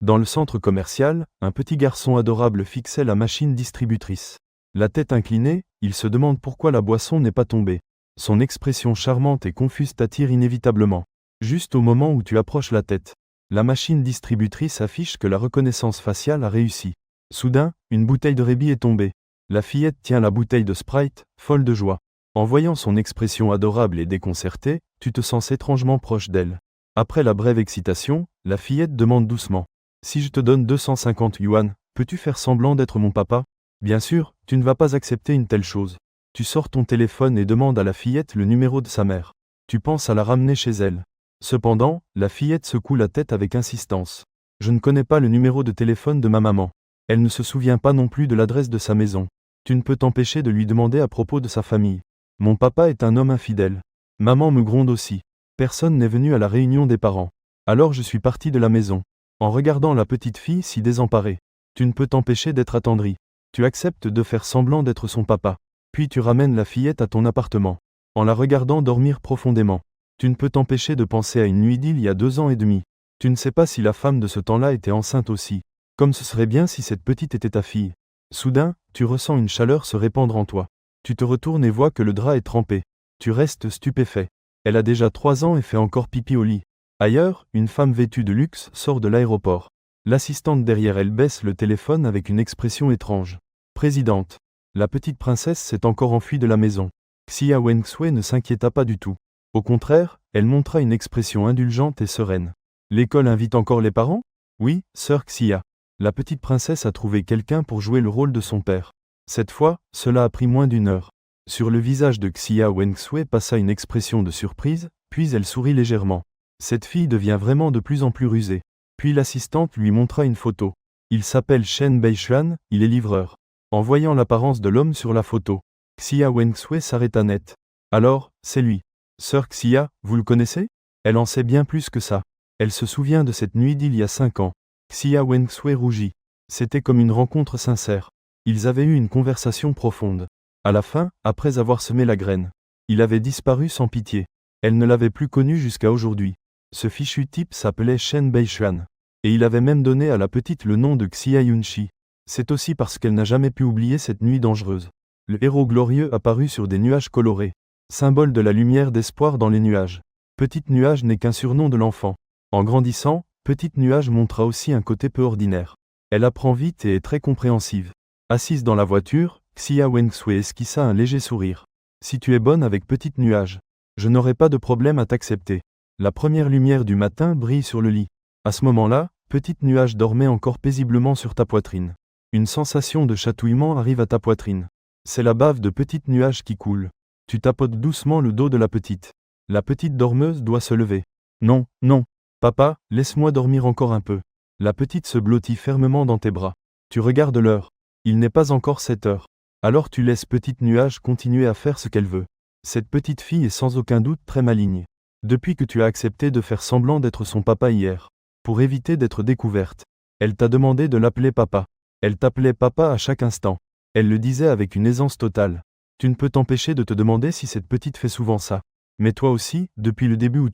Dans le centre commercial, un petit garçon adorable fixait la machine distributrice. La tête inclinée, il se demande pourquoi la boisson n'est pas tombée. Son expression charmante et confuse t'attire inévitablement. Juste au moment où tu approches la tête, la machine distributrice affiche que la reconnaissance faciale a réussi. Soudain, une bouteille de rébis est tombée. La fillette tient la bouteille de Sprite, folle de joie. En voyant son expression adorable et déconcertée, tu te sens étrangement proche d'elle. Après la brève excitation, la fillette demande doucement. « Si je te donne 250 yuan, peux-tu faire semblant d'être mon papa ?» Bien sûr, tu ne vas pas accepter une telle chose. Tu sors ton téléphone et demandes à la fillette le numéro de sa mère. Tu penses à la ramener chez elle. Cependant, la fillette secoue la tête avec insistance. « Je ne connais pas le numéro de téléphone de ma maman. Elle ne se souvient pas non plus de l'adresse de sa maison. Tu ne peux t'empêcher de lui demander à propos de sa famille. Mon papa est un homme infidèle. Maman me gronde aussi. Personne n'est venu à la réunion des parents. Alors je suis parti de la maison. » En regardant la petite fille si désemparée, tu ne peux t'empêcher d'être attendri. Tu acceptes de faire semblant d'être son papa. Puis tu ramènes la fillette à ton appartement. En la regardant dormir profondément, tu ne peux t'empêcher de penser à une nuit d'il y a 2 ans et demi. Tu ne sais pas si la femme de ce temps-là était enceinte aussi. Comme ce serait bien si cette petite était ta fille. Soudain, tu ressens une chaleur se répandre en toi. Tu te retournes et vois que le drap est trempé. Tu restes stupéfait. Elle a déjà 3 ans et fait encore pipi au lit. Ailleurs, une femme vêtue de luxe sort de l'aéroport. L'assistante derrière elle baisse le téléphone avec une expression étrange. Présidente. La petite princesse s'est encore enfuie de la maison. Xia Wengsui ne s'inquiéta pas du tout. Au contraire, elle montra une expression indulgente et sereine. L'école invite encore les parents ? Oui, sœur Xia. La petite princesse a trouvé quelqu'un pour jouer le rôle de son père. Cette fois, cela a pris moins d'1 heure. Sur le visage de Xia Wengsui passa une expression de surprise, puis elle sourit légèrement. Cette fille devient vraiment de plus en plus rusée. Puis l'assistante lui montra une photo. Il s'appelle Shen Beishuan, il est livreur. En voyant l'apparence de l'homme sur la photo, Xia Wengsui s'arrêta net. Alors, c'est lui. Sœur Xia, vous le connaissez ? Elle en sait bien plus que ça. Elle se souvient de cette nuit d'il y a 5 ans. Xia Wengsui rougit. C'était comme une rencontre sincère. Ils avaient eu une conversation profonde. À la fin, après avoir semé la graine, il avait disparu sans pitié. Elle ne l'avait plus connu jusqu'à aujourd'hui. Ce fichu type s'appelait Shen Beishuan. Et il avait même donné à la petite le nom de Xia Yunshi. C'est aussi parce qu'elle n'a jamais pu oublier cette nuit dangereuse. Le héros glorieux apparut sur des nuages colorés. Symbole de la lumière d'espoir dans les nuages. Petite nuage n'est qu'un surnom de l'enfant. En grandissant, Petite nuage montra aussi un côté peu ordinaire. Elle apprend vite et est très compréhensive. Assise dans la voiture, Xia Wengsui esquissa un léger sourire. Si tu es bonne avec Petite nuage, je n'aurai pas de problème à t'accepter. La première lumière du matin brille sur le lit. À ce moment-là, Petite nuage dormait encore paisiblement sur ta poitrine. Une sensation de chatouillement arrive à ta poitrine. C'est la bave de Petite nuage qui coule. Tu tapotes doucement le dos de la petite. La petite dormeuse doit se lever. Non, non. Papa, laisse-moi dormir encore un peu. La petite se blottit fermement dans tes bras. Tu regardes l'heure. Il n'est pas encore 7 heures. Alors tu laisses Petite nuage continuer à faire ce qu'elle veut. Cette petite fille est sans aucun doute très maligne. Depuis que tu as accepté de faire semblant d'être son papa hier, pour éviter d'être découverte, elle t'a demandé de l'appeler papa. Elle t'appelait papa à chaque instant. Elle le disait avec une aisance totale. Tu ne peux t'empêcher de te demander si cette petite fait souvent ça. Mais toi aussi, depuis le début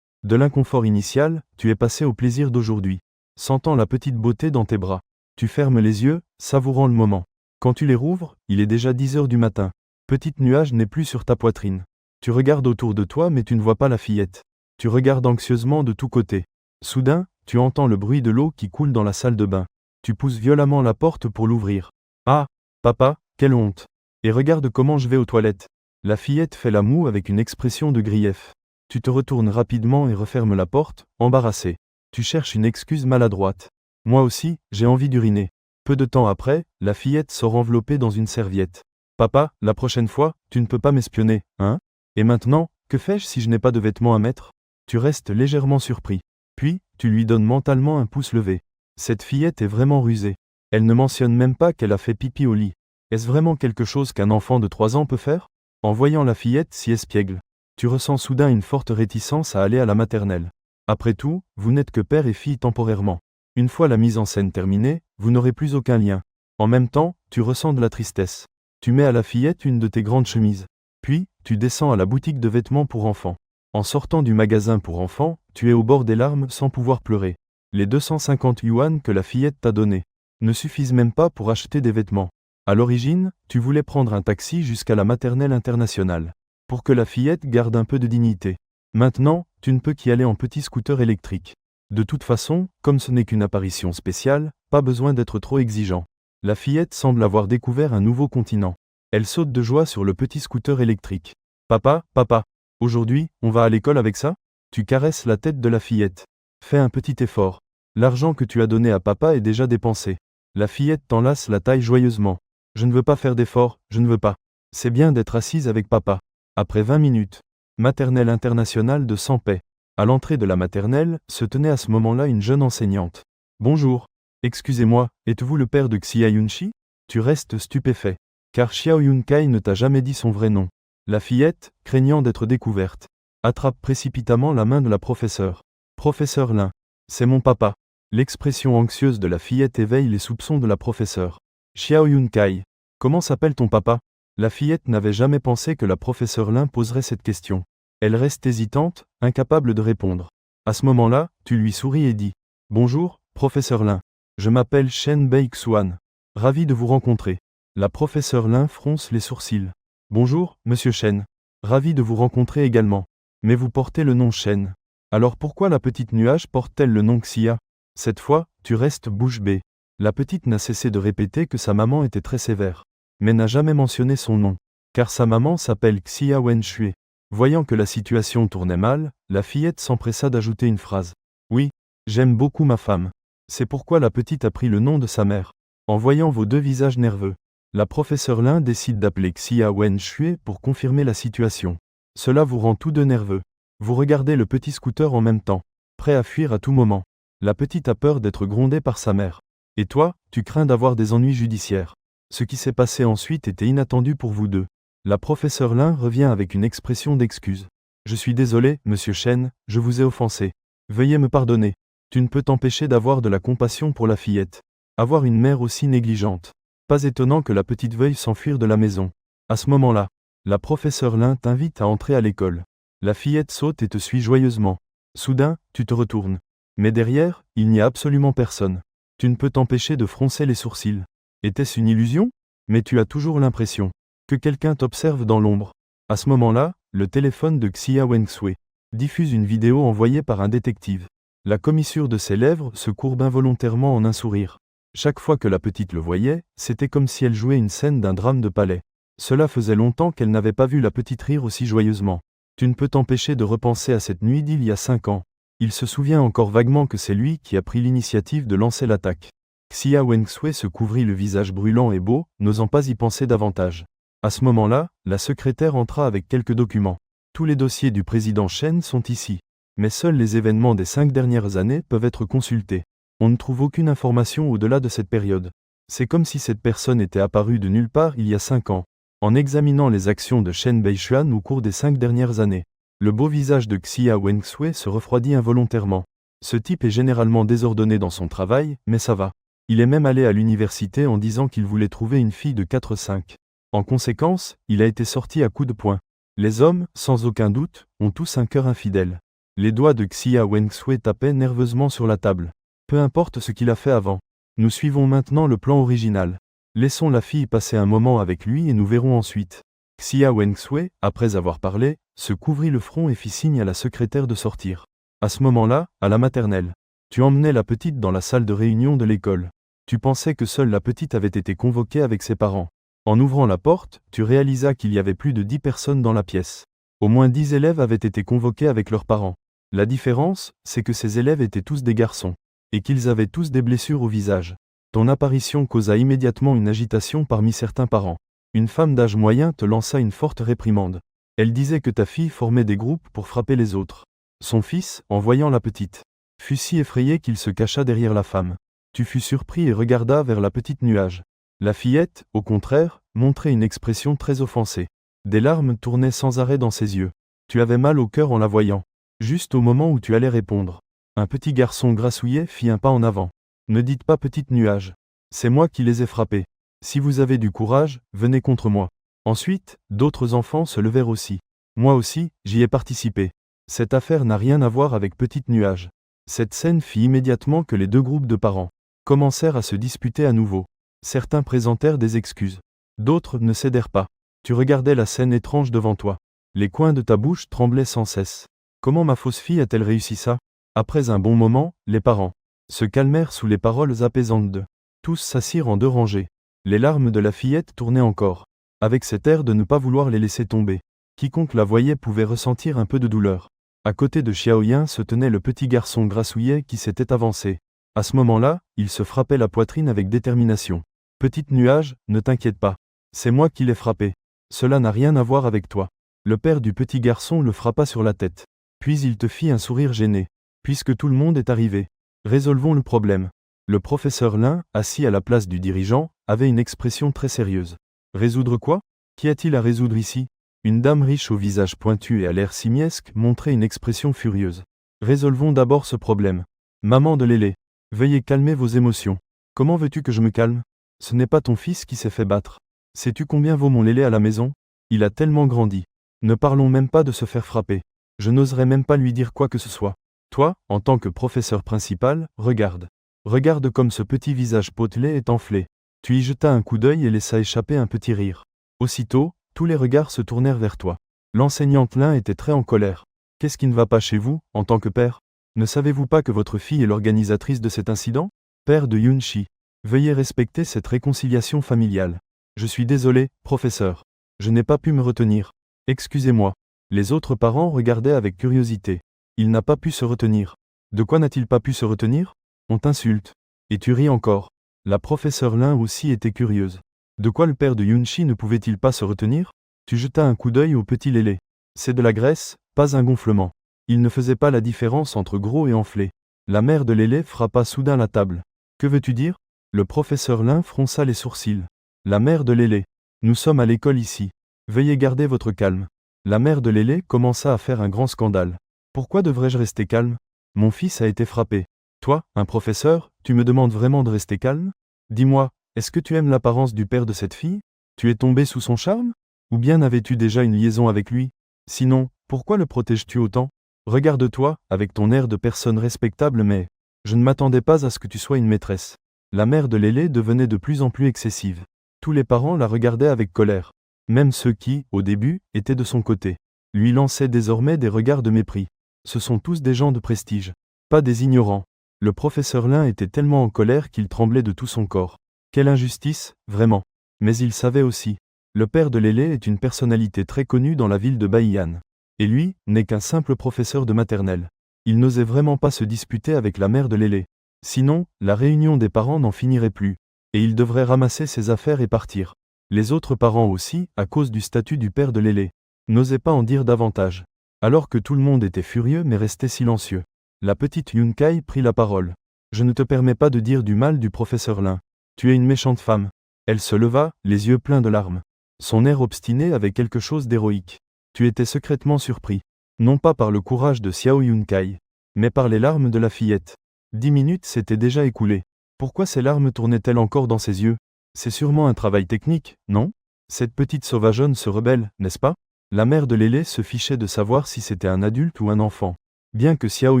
de l'inconfort initial, tu es passé au plaisir d'aujourd'hui. Sentant la petite beauté dans tes bras, tu fermes les yeux, savourant le moment. Quand tu les rouvres, il est déjà 10 heures du matin. Petite nuage n'est plus sur ta poitrine. Tu regardes autour de toi mais tu ne vois pas la fillette. Tu regardes anxieusement de tous côtés. Soudain, tu entends le bruit de l'eau qui coule dans la salle de bain. Tu pousses violemment la porte pour l'ouvrir. Ah, papa, quelle honte. Et regarde comment je vais aux toilettes. La fillette fait la moue avec une expression de grief. Tu te retournes rapidement et refermes la porte, embarrassé. Tu cherches une excuse maladroite. Moi aussi, j'ai envie d'uriner. Peu de temps après, la fillette sort enveloppée dans une serviette. Papa, la prochaine fois, tu ne peux pas m'espionner, hein ? Et maintenant, que fais-je si je n'ai pas de vêtements à mettre ? Tu restes légèrement surpris. Puis, tu lui donnes mentalement un pouce levé. Cette fillette est vraiment rusée. Elle ne mentionne même pas qu'elle a fait pipi au lit. Est-ce vraiment quelque chose qu'un enfant de 3 ans peut faire ? En voyant la fillette si espiègle, tu ressens soudain une forte réticence à aller à la maternelle. Après tout, vous n'êtes que père et fille temporairement. Une fois la mise en scène terminée, vous n'aurez plus aucun lien. En même temps, tu ressens de la tristesse. Tu mets à la fillette une de tes grandes chemises. Puis, tu descends à la boutique de vêtements pour enfants. En sortant du magasin pour enfants, tu es au bord des larmes sans pouvoir pleurer. Les 250 yuan que la fillette t'a donnés ne suffisent même pas pour acheter des vêtements. À l'origine, tu voulais prendre un taxi jusqu'à la maternelle internationale, pour que la fillette garde un peu de dignité. Maintenant, tu ne peux qu'y aller en petit scooter électrique. De toute façon, comme ce n'est qu'une apparition spéciale, pas besoin d'être trop exigeant. La fillette semble avoir découvert un nouveau continent. Elle saute de joie sur le petit scooter électrique. Papa, papa, aujourd'hui, on va à l'école avec ça? Tu caresses la tête de la fillette. Fais un petit effort. L'argent que tu as donné à papa est déjà dépensé. La fillette t'enlace la taille joyeusement. Je ne veux pas faire d'effort, je ne veux pas. C'est bien d'être assise avec papa. Après 20 minutes. Maternelle internationale de Sampay. À l'entrée de la maternelle, se tenait à ce moment-là une jeune enseignante. Bonjour. Excusez-moi, êtes-vous le père de Xia Yunchi? Tu restes stupéfait. Car Xiao Yunkai ne t'a jamais dit son vrai nom. La fillette, craignant d'être découverte, attrape précipitamment la main de la professeure. Professeur Lin. C'est mon papa. L'expression anxieuse de la fillette éveille les soupçons de la professeure. Xiao Yunkai. Comment s'appelle ton papa? La fillette n'avait jamais pensé que la professeure Lin poserait cette question. Elle reste hésitante, incapable de répondre. À ce moment-là, tu lui souris et dis « Bonjour, professeur Lin. Je m'appelle Shen Beixuan. Ravi de vous rencontrer. » La professeure Lin fronce les sourcils. « Bonjour, monsieur Shen. Ravi de vous rencontrer également. Mais vous portez le nom Shen. Alors pourquoi la petite nuage porte-t-elle le nom Xia? Cette fois, tu restes bouche bée. » La petite n'a cessé de répéter que sa maman était très sévère, mais n'a jamais mentionné son nom, car sa maman s'appelle Xia Wenxue. Voyant que la situation tournait mal, la fillette s'empressa d'ajouter une phrase. Oui, j'aime beaucoup ma femme. C'est pourquoi la petite a pris le nom de sa mère. En voyant vos deux visages nerveux, la professeure Lin décide d'appeler Xia Wenxue pour confirmer la situation. Cela vous rend tous deux nerveux. Vous regardez le petit scooter en même temps, prêt à fuir à tout moment. La petite a peur d'être grondée par sa mère. Et toi, tu crains d'avoir des ennuis judiciaires. Ce qui s'est passé ensuite était inattendu pour vous deux. La professeure Lin revient avec une expression d'excuse. Je suis désolé, monsieur Shen, je vous ai offensé. Veuillez me pardonner. Tu ne peux t'empêcher d'avoir de la compassion pour la fillette. Avoir une mère aussi négligente. Pas étonnant que la petite veuille s'enfuir de la maison. À ce moment-là, la professeure Lin t'invite à entrer à l'école. La fillette saute et te suit joyeusement. Soudain, tu te retournes. Mais derrière, il n'y a absolument personne. Tu ne peux t'empêcher de froncer les sourcils. Était-ce une illusion? Mais tu as toujours l'impression que quelqu'un t'observe dans l'ombre. À ce moment-là, le téléphone de Xia Wenxue diffuse une vidéo envoyée par un détective. La commissure de ses lèvres se courbe involontairement en un sourire. Chaque fois que la petite le voyait, c'était comme si elle jouait une scène d'un drame de palais. Cela faisait longtemps qu'elle n'avait pas vu la petite rire aussi joyeusement. Tu ne peux t'empêcher de repenser à cette nuit d'il y a 5 ans. Il se souvient encore vaguement que c'est lui qui a pris l'initiative de lancer l'attaque. Xia Wenxue se couvrit le visage brûlant et beau, n'osant pas y penser davantage. À ce moment-là, la secrétaire entra avec quelques documents. Tous les dossiers du président Shen sont ici. Mais seuls les événements des 5 dernières années peuvent être consultés. On ne trouve aucune information au-delà de cette période. C'est comme si cette personne était apparue de nulle part il y a 5 ans. En examinant les actions de Shen Beixuan au cours des 5 dernières années, le beau visage de Xia Wenxue se refroidit involontairement. Ce type est généralement désordonné dans son travail, mais ça va. Il est même allé à l'université en disant qu'il voulait trouver une fille de 4-5. En conséquence, il a été sorti à coups de poing. Les hommes, sans aucun doute, ont tous un cœur infidèle. Les doigts de Xia Wenxue tapaient nerveusement sur la table. Peu importe ce qu'il a fait avant. Nous suivons maintenant le plan original. Laissons la fille passer un moment avec lui et nous verrons ensuite. Xia Wenxue, après avoir parlé, se couvrit le front et fit signe à la secrétaire de sortir. À ce moment-là, à la maternelle, tu emmenais la petite dans la salle de réunion de l'école. Tu pensais que seule la petite avait été convoquée avec ses parents. En ouvrant la porte, tu réalisas qu'il y avait plus de 10 personnes dans la pièce. Au moins 10 élèves avaient été convoqués avec leurs parents. La différence, c'est que ces élèves étaient tous des garçons, et qu'ils avaient tous des blessures au visage. Ton apparition causa immédiatement une agitation parmi certains parents. Une femme d'âge moyen te lança une forte réprimande. Elle disait que ta fille formait des groupes pour frapper les autres. Son fils, en voyant la petite, fut si effrayé qu'il se cacha derrière la femme. Tu fus surpris et regarda vers la petite nuage. La fillette, au contraire, montrait une expression très offensée. Des larmes tournaient sans arrêt dans ses yeux. Tu avais mal au cœur en la voyant. Juste au moment où tu allais répondre. Un petit garçon grassouillet fit un pas en avant. Ne dites pas petite nuage. C'est moi qui les ai frappés. Si vous avez du courage, venez contre moi. Ensuite, d'autres enfants se levèrent aussi. Moi aussi, j'y ai participé. Cette affaire n'a rien à voir avec petite nuage. Cette scène fit immédiatement que les deux groupes de parents commencèrent à se disputer à nouveau. Certains présentèrent des excuses. D'autres ne cédèrent pas. Tu regardais la scène étrange devant toi. Les coins de ta bouche tremblaient sans cesse. Comment ma fausse fille a-t-elle réussi ça? Après un bon moment, les parents se calmèrent sous les paroles apaisantes de. Tous s'assirent en deux rangées. Les larmes de la fillette tournaient encore, avec cet air de ne pas vouloir les laisser tomber. Quiconque la voyait pouvait ressentir un peu de douleur. À côté de Xiaoyan se tenait le petit garçon grassouillet qui s'était avancé. À ce moment-là, il se frappait la poitrine avec détermination. Petite nuage, ne t'inquiète pas. C'est moi qui l'ai frappé. Cela n'a rien à voir avec toi. Le père du petit garçon le frappa sur la tête. Puis il te fit un sourire gêné. Puisque tout le monde est arrivé, résolvons le problème. Le professeur Lin, assis à la place du dirigeant, avait une expression très sérieuse. Résoudre quoi? Qu'y a-t-il à résoudre ici? Une dame riche au visage pointu et à l'air simiesque montrait une expression furieuse. Résolvons d'abord ce problème. Maman de Lélé, veuillez calmer vos émotions. Comment veux-tu que je me calme? Ce n'est pas ton fils qui s'est fait battre. Sais-tu combien vaut mon Lélé à la maison? Il a tellement grandi. Ne parlons même pas de se faire frapper. Je n'oserais même pas lui dire quoi que ce soit. Toi, en tant que professeur principal, regarde. Regarde comme ce petit visage potelé est enflé. Tu y jetas un coup d'œil et laissa échapper un petit rire. Aussitôt, tous les regards se tournèrent vers toi. L'enseignante Lin était très en colère. Qu'est-ce qui ne va pas chez vous, en tant que père? Ne savez-vous pas que votre fille est l'organisatrice de cet incident? Père de Yunshi, veuillez respecter cette réconciliation familiale. Je suis désolé, professeur. Je n'ai pas pu me retenir. Excusez-moi. Les autres parents regardaient avec curiosité. Il n'a pas pu se retenir. De quoi n'a-t-il pas pu se retenir? On t'insulte. Et tu ris encore. La professeure Lin aussi était curieuse. De quoi le père de Yunshi ne pouvait-il pas se retenir? Tu jetas un coup d'œil au petit Lélé. C'est de la graisse, pas un gonflement. Il ne faisait pas la différence entre gros et enflé. La mère de Lélé frappa soudain la table. Que veux-tu dire? Le professeur Lin fronça les sourcils. La mère de Lélé. Nous sommes à l'école ici. Veuillez garder votre calme. La mère de Lélé commença à faire un grand scandale. Pourquoi devrais-je rester calme? Mon fils a été frappé. Toi, un professeur, tu me demandes vraiment de rester calme? Dis-moi, est-ce que tu aimes l'apparence du père de cette fille? Tu es tombé sous son charme? Ou bien avais-tu déjà une liaison avec lui? Sinon, pourquoi le protèges-tu autant? Regarde-toi, avec ton air de personne respectable mais... Je ne m'attendais pas à ce que tu sois une maîtresse. La mère de Lélé devenait de plus en plus excessive. Tous les parents la regardaient avec colère. Même ceux qui, au début, étaient de son côté, lui lançaient désormais des regards de mépris. Ce sont tous des gens de prestige, pas des ignorants. Le professeur Lin était tellement en colère qu'il tremblait de tout son corps. Quelle injustice, vraiment. Mais il savait aussi. Le père de Lélé est une personnalité très connue dans la ville de Baiyan. Et lui, n'est qu'un simple professeur de maternelle. Il n'osait vraiment pas se disputer avec la mère de Lélé. Sinon, la réunion des parents n'en finirait plus. Et il devrait ramasser ses affaires et partir. Les autres parents aussi, à cause du statut du père de Lélé, n'osaient pas en dire davantage. Alors que tout le monde était furieux mais restait silencieux. La petite Yunkai prit la parole. Je ne te permets pas de dire du mal du professeur Lin. Tu es une méchante femme. Elle se leva, les yeux pleins de larmes. Son air obstiné avait quelque chose d'héroïque. Tu étais secrètement surpris. Non pas par le courage de Xiao Yunkai, mais par les larmes de la fillette. 10 minutes s'étaient déjà écoulées. Pourquoi ces larmes tournaient-elles encore dans ses yeux? C'est sûrement un travail technique, non? Cette petite sauvageonne se rebelle, n'est-ce pas? La mère de Lélé se fichait de savoir si c'était un adulte ou un enfant. Bien que Xiao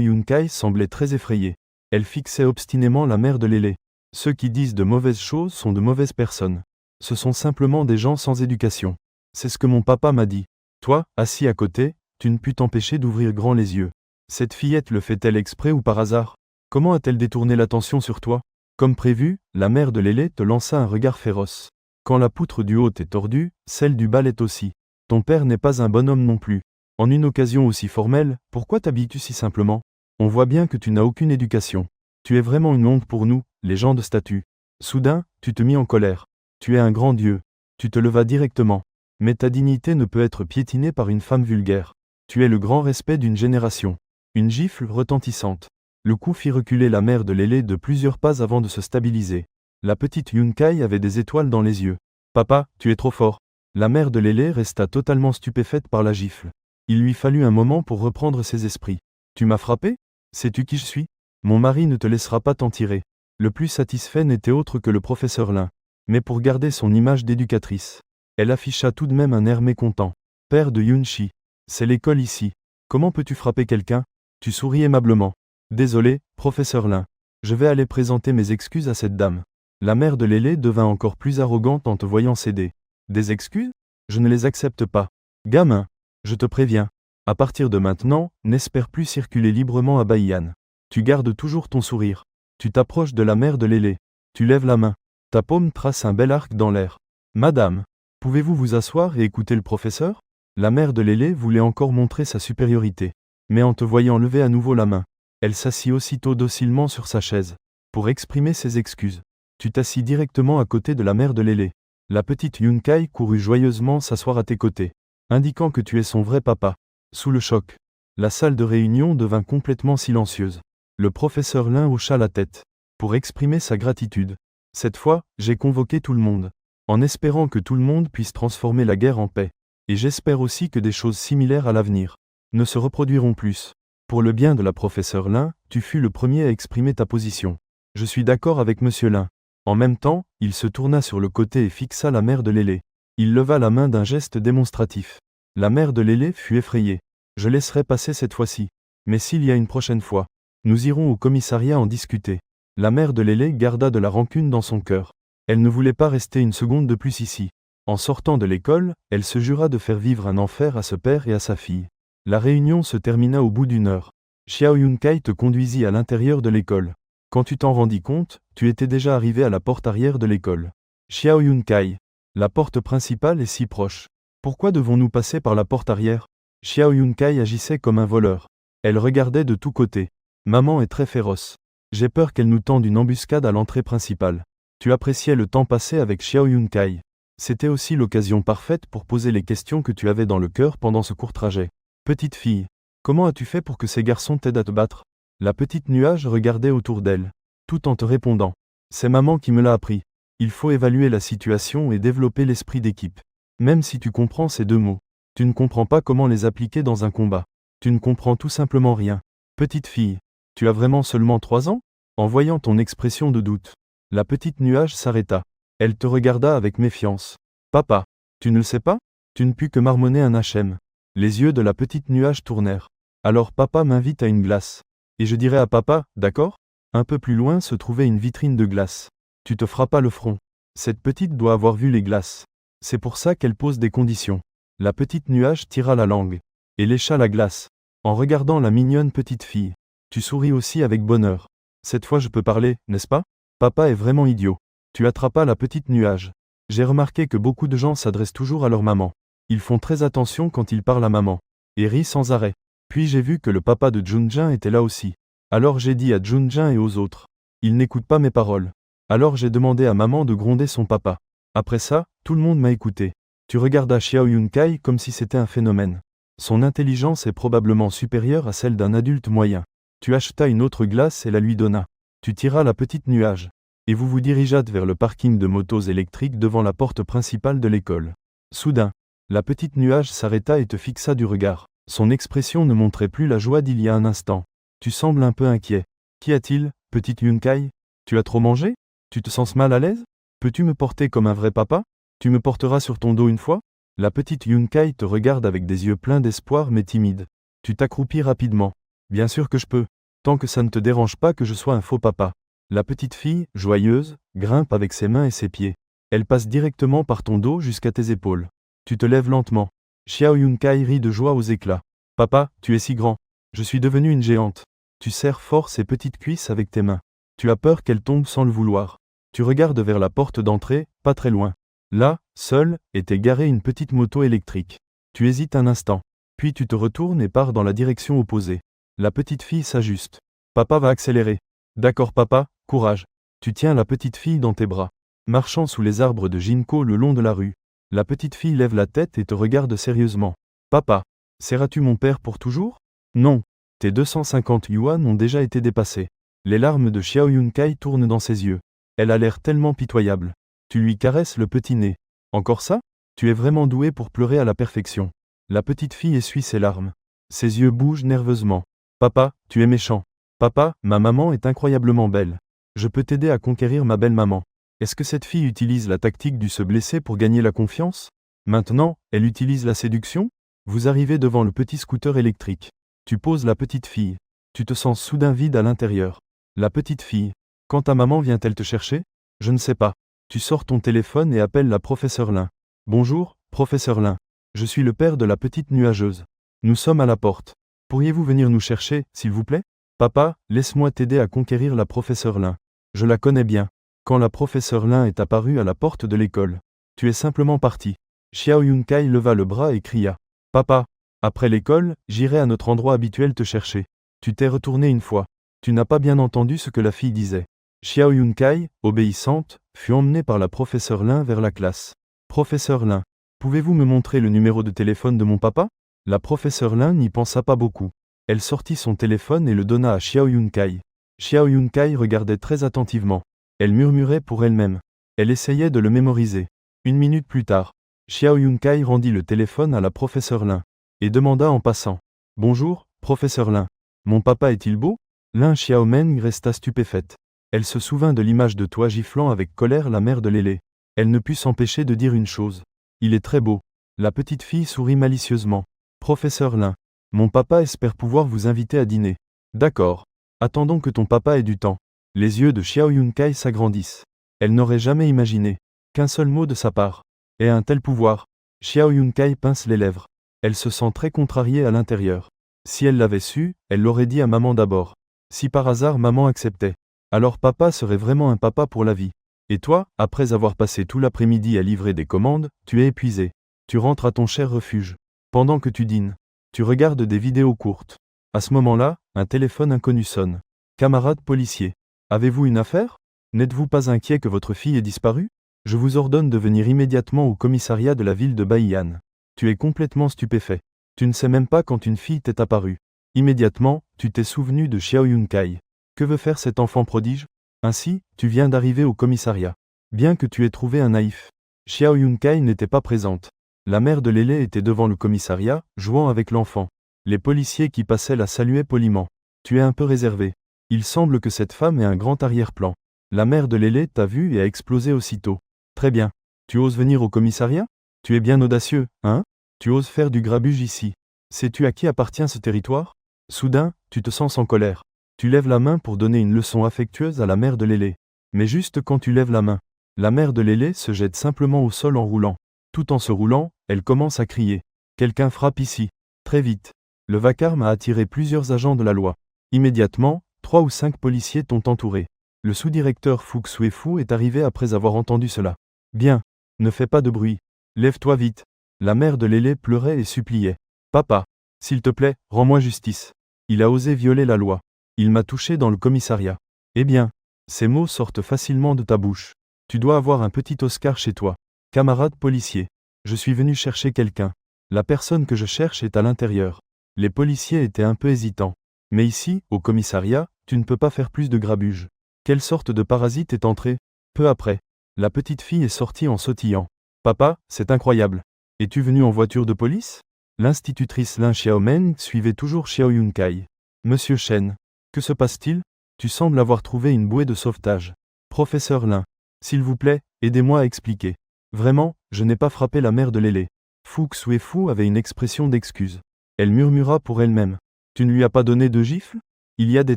Yunkai semblait très effrayée, elle fixait obstinément la mère de Lélé. Ceux qui disent de mauvaises choses sont de mauvaises personnes. Ce sont simplement des gens sans éducation. C'est ce que mon papa m'a dit. Toi, assis à côté, tu ne pus t'empêcher d'ouvrir grand les yeux. Cette fillette le fait-elle exprès ou par hasard? Comment a-t-elle détourné l'attention sur toi? Comme prévu, la mère de Lélé te lança un regard féroce. Quand la poutre du haut est tordue, celle du bas l'est aussi. Ton père n'est pas un bonhomme non plus. En une occasion aussi formelle, pourquoi t'habilles-tu si simplement? On voit bien que tu n'as aucune éducation. Tu es vraiment une honte pour nous, les gens de statut. Soudain, tu te mis en colère. Tu es un grand dieu. Tu te levas directement. Mais ta dignité ne peut être piétinée par une femme vulgaire. Tu es le grand respect d'une génération. Une gifle retentissante. Le coup fit reculer la mère de Lélé de plusieurs pas avant de se stabiliser. La petite Yunkai avait des étoiles dans les yeux. Papa, tu es trop fort. La mère de Lélé resta totalement stupéfaite par la gifle. Il lui fallut un moment pour reprendre ses esprits. Tu m'as frappé? Sais-tu qui je suis? Mon mari ne te laissera pas t'en tirer. Le plus satisfait n'était autre que le professeur Lin. Mais pour garder son image d'éducatrice, elle afficha tout de même un air mécontent. Père de Yunshi, c'est l'école ici. Comment peux-tu frapper quelqu'un? Tu souris aimablement. Désolé, professeur Lin. Je vais aller présenter mes excuses à cette dame. La mère de Lélé devint encore plus arrogante en te voyant céder. Des excuses? Je ne les accepte pas. Gamin, je te préviens. À partir de maintenant, n'espère plus circuler librement à Baiyan. Tu gardes toujours ton sourire. Tu t'approches de la mère de Lélé. Tu lèves la main. Ta paume trace un bel arc dans l'air. Madame, pouvez-vous vous asseoir et écouter le professeur? La mère de Lélé voulait encore montrer sa supériorité. Mais en te voyant lever à nouveau la main, elle s'assit aussitôt docilement sur sa chaise. Pour exprimer ses excuses, tu t'assis directement à côté de la mère de Lélé. La petite Yunkai courut joyeusement s'asseoir à tes côtés, indiquant que tu es son vrai papa. Sous le choc, la salle de réunion devint complètement silencieuse. Le professeur Lin hocha la tête, pour exprimer sa gratitude. Cette fois, j'ai convoqué tout le monde, en espérant que tout le monde puisse transformer la guerre en paix. Et j'espère aussi que des choses similaires à l'avenir ne se reproduiront plus. Pour le bien de la professeure Lin, tu fus le premier à exprimer ta position. Je suis d'accord avec monsieur Lin. En même temps, il se tourna sur le côté et fixa la mère de Lélé. Il leva la main d'un geste démonstratif. La mère de Lélé fut effrayée. Je laisserai passer cette fois-ci. Mais s'il y a une prochaine fois, nous irons au commissariat en discuter. La mère de Lélé garda de la rancune dans son cœur. Elle ne voulait pas rester une seconde de plus ici. En sortant de l'école, elle se jura de faire vivre un enfer à ce père et à sa fille. La réunion se termina au bout d'une heure. Xiao Yunkai te conduisit à l'intérieur de l'école. Quand tu t'en rendis compte, tu étais déjà arrivé à la porte arrière de l'école. Xiao Yunkai. La porte principale est si proche. Pourquoi devons-nous passer par la porte arrière? Xiao Yunkai agissait comme un voleur. Elle regardait de tous côtés. Maman est très féroce. J'ai peur qu'elle nous tende une embuscade à l'entrée principale. Tu appréciais le temps passé avec Xiao Yunkai. C'était aussi l'occasion parfaite pour poser les questions que tu avais dans le cœur pendant ce court trajet. Petite fille, comment as-tu fait pour que ces garçons t'aident à te battre? La petite nuage regardait autour d'elle, tout en te répondant. C'est maman qui me l'a appris. Il faut évaluer la situation et développer l'esprit d'équipe. Même si tu comprends ces deux mots, tu ne comprends pas comment les appliquer dans un combat. Tu ne comprends tout simplement rien. Petite fille, tu as vraiment seulement 3 ans? En voyant ton expression de doute, la petite nuage s'arrêta. Elle te regarda avec méfiance. Papa, tu ne le sais pas? Tu ne pus que marmonner un HM. Les yeux de la petite nuage tournèrent. Alors papa m'invite à une glace. Et je dirai à papa, d'accord? Un peu plus loin se trouvait une vitrine de glace. Tu te frappas le front. Cette petite doit avoir vu les glaces. C'est pour ça qu'elle pose des conditions. La petite nuage tira la langue et lécha la glace. En regardant la mignonne petite fille, tu souris aussi avec bonheur. Cette fois je peux parler, n'est-ce pas? Papa est vraiment idiot. Tu attrapas la petite nuage. J'ai remarqué que beaucoup de gens s'adressent toujours à leur maman. Ils font très attention quand ils parlent à maman. Et rient sans arrêt. Puis j'ai vu que le papa de Junjin était là aussi. Alors j'ai dit à Junjin et aux autres. Ils n'écoutent pas mes paroles. Alors j'ai demandé à maman de gronder son papa. Après ça, tout le monde m'a écouté. Tu regardas Xiao Yunkai comme si c'était un phénomène. Son intelligence est probablement supérieure à celle d'un adulte moyen. Tu achetas une autre glace et la lui donnas. Tu tiras la petite nuage. Et vous vous dirigeâtes vers le parking de motos électriques devant la porte principale de l'école. Soudain, la petite nuage s'arrêta et te fixa du regard. Son expression ne montrait plus la joie d'il y a un instant. Tu sembles un peu inquiet. Qu'y a-t-il, petite Yunkai? Tu as trop mangé? Tu te sens mal à l'aise? Peux-tu me porter comme un vrai papa? Tu me porteras sur ton dos une fois? La petite Yunkai te regarde avec des yeux pleins d'espoir mais timides. Tu t'accroupis rapidement. Bien sûr que je peux. Tant que ça ne te dérange pas que je sois un faux papa. La petite fille, joyeuse, grimpe avec ses mains et ses pieds. Elle passe directement par ton dos jusqu'à tes épaules. Tu te lèves lentement. Xiao Yunkai rit de joie aux éclats. Papa, tu es si grand. Je suis devenue une géante. Tu serres fort ses petites cuisses avec tes mains. Tu as peur qu'elle tombe sans le vouloir. Tu regardes vers la porte d'entrée, pas très loin. Là, seule, était garée une petite moto électrique. Tu hésites un instant. Puis tu te retournes et pars dans la direction opposée. La petite fille s'ajuste. Papa va accélérer. D'accord papa, courage. Tu tiens la petite fille dans tes bras. Marchant sous les arbres de ginkgo le long de la rue. La petite fille lève la tête et te regarde sérieusement. Papa, seras-tu mon père pour toujours? Non. Tes 250 yuan ont déjà été dépassés. Les larmes de Xiao Yunkai tournent dans ses yeux. Elle a l'air tellement pitoyable. Tu lui caresses le petit nez. Encore ça? Tu es vraiment doué pour pleurer à la perfection. La petite fille essuie ses larmes. Ses yeux bougent nerveusement. Papa, tu es méchant. Papa, ma maman est incroyablement belle. Je peux t'aider à conquérir ma belle-maman. Est-ce que cette fille utilise la tactique du se blesser pour gagner la confiance? Maintenant, elle utilise la séduction? Vous arrivez devant le petit scooter électrique. Tu poses la petite fille. Tu te sens soudain vide à l'intérieur. La petite fille. Quand ta maman vient-elle te chercher? Je ne sais pas. Tu sors ton téléphone et appelles la professeure Lin. Bonjour, professeur Lin. Je suis le père de la petite nuageuse. Nous sommes à la porte. Pourriez-vous venir nous chercher, s'il vous plaît? Papa, laisse-moi t'aider à conquérir la professeure Lin. Je la connais bien. Quand la professeure Lin est apparue à la porte de l'école, tu es simplement parti. Xiao Yunkai leva le bras et cria. Papa, après l'école, j'irai à notre endroit habituel te chercher. Tu t'es retourné une fois. Tu n'as pas bien entendu ce que la fille disait. Xiao Yunkai, obéissante, fut emmenée par la professeure Lin vers la classe. Professeur Lin, pouvez-vous me montrer le numéro de téléphone de mon papa? La professeure Lin n'y pensa pas beaucoup. Elle sortit son téléphone et le donna à Xiao Yunkai. Xiao Yunkai regardait très attentivement. Elle murmurait pour elle-même. Elle essayait de le mémoriser. 1 minute plus tard, Xiao Yunkai rendit le téléphone à la professeure Lin et demanda en passant. Bonjour, professeur Lin. Mon papa est-il beau? Lin Xiaomeng resta stupéfaite. Elle se souvint de l'image de toi giflant avec colère la mère de Lélé. Elle ne put s'empêcher de dire une chose. Il est très beau. La petite fille sourit malicieusement. Professeur Lin. Mon papa espère pouvoir vous inviter à dîner. D'accord. Attendons que ton papa ait du temps. Les yeux de Xiao Yunkai s'agrandissent. Elle n'aurait jamais imaginé qu'un seul mot de sa part ait un tel pouvoir. Xiao Yunkai pince les lèvres. Elle se sent très contrariée à l'intérieur. Si elle l'avait su, elle l'aurait dit à maman d'abord. Si par hasard maman acceptait, alors papa serait vraiment un papa pour la vie. Et toi, après avoir passé tout l'après-midi à livrer des commandes, tu es épuisé. Tu rentres à ton cher refuge. Pendant que tu dînes, tu regardes des vidéos courtes. À ce moment-là, un téléphone inconnu sonne. Camarade policier. Avez-vous une affaire? N'êtes-vous pas inquiet que votre fille ait disparu? Je vous ordonne de venir immédiatement au commissariat de la ville de Baiyan. Tu es complètement stupéfait. Tu ne sais même pas quand une fille t'est apparue. Immédiatement, tu t'es souvenu de Xiao Yunkai. Que veut faire cet enfant prodige? Ainsi, tu viens d'arriver au commissariat. Bien que tu aies trouvé un naïf. Xiao Yunkai n'était pas présente. La mère de Lélé était devant le commissariat, jouant avec l'enfant. Les policiers qui passaient la saluaient poliment. Tu es un peu réservé. Il semble que cette femme ait un grand arrière-plan. La mère de Lélé t'a vu et a explosé aussitôt. Très bien. Tu oses venir au commissariat? Tu es bien audacieux, hein? Tu oses faire du grabuge ici. Sais-tu à qui appartient ce territoire? Soudain, tu te sens en colère. Tu lèves la main pour donner une leçon affectueuse à la mère de Lélé. Mais juste quand tu lèves la main, la mère de Lélé se jette simplement au sol en roulant. Tout en se roulant, elle commence à crier. Quelqu'un frappe ici. Très vite. Le vacarme a attiré plusieurs agents de la loi. Immédiatement, 3 ou 5 policiers t'ont entouré. Le sous-directeur Fu Xuefu est arrivé après avoir entendu cela. Bien. Ne fais pas de bruit. Lève-toi vite. La mère de Lélé pleurait et suppliait. Papa, s'il te plaît, rends-moi justice. Il a osé violer la loi. Il m'a touché dans le commissariat. Eh bien, ces mots sortent facilement de ta bouche. Tu dois avoir un petit Oscar chez toi. Camarade policier. Je suis venu chercher quelqu'un. La personne que je cherche est à l'intérieur. Les policiers étaient un peu hésitants. Mais ici, au commissariat, tu ne peux pas faire plus de grabuge. Quelle sorte de parasite est entré? Peu après, la petite fille est sortie en sautillant. Papa, c'est incroyable. Es-tu venu en voiture de police? L'institutrice Lin Xiaomeng suivait toujours Xiao Yunkai. Monsieur Chen, que se passe-t-il? Tu sembles avoir trouvé une bouée de sauvetage. Professeur Lin, s'il vous plaît, aidez-moi à expliquer. Vraiment, je n'ai pas frappé la mère de Lélé. Fu Xuefu avait une expression d'excuse. Elle murmura pour elle-même. Tu ne lui as pas donné de gifle? Il y a des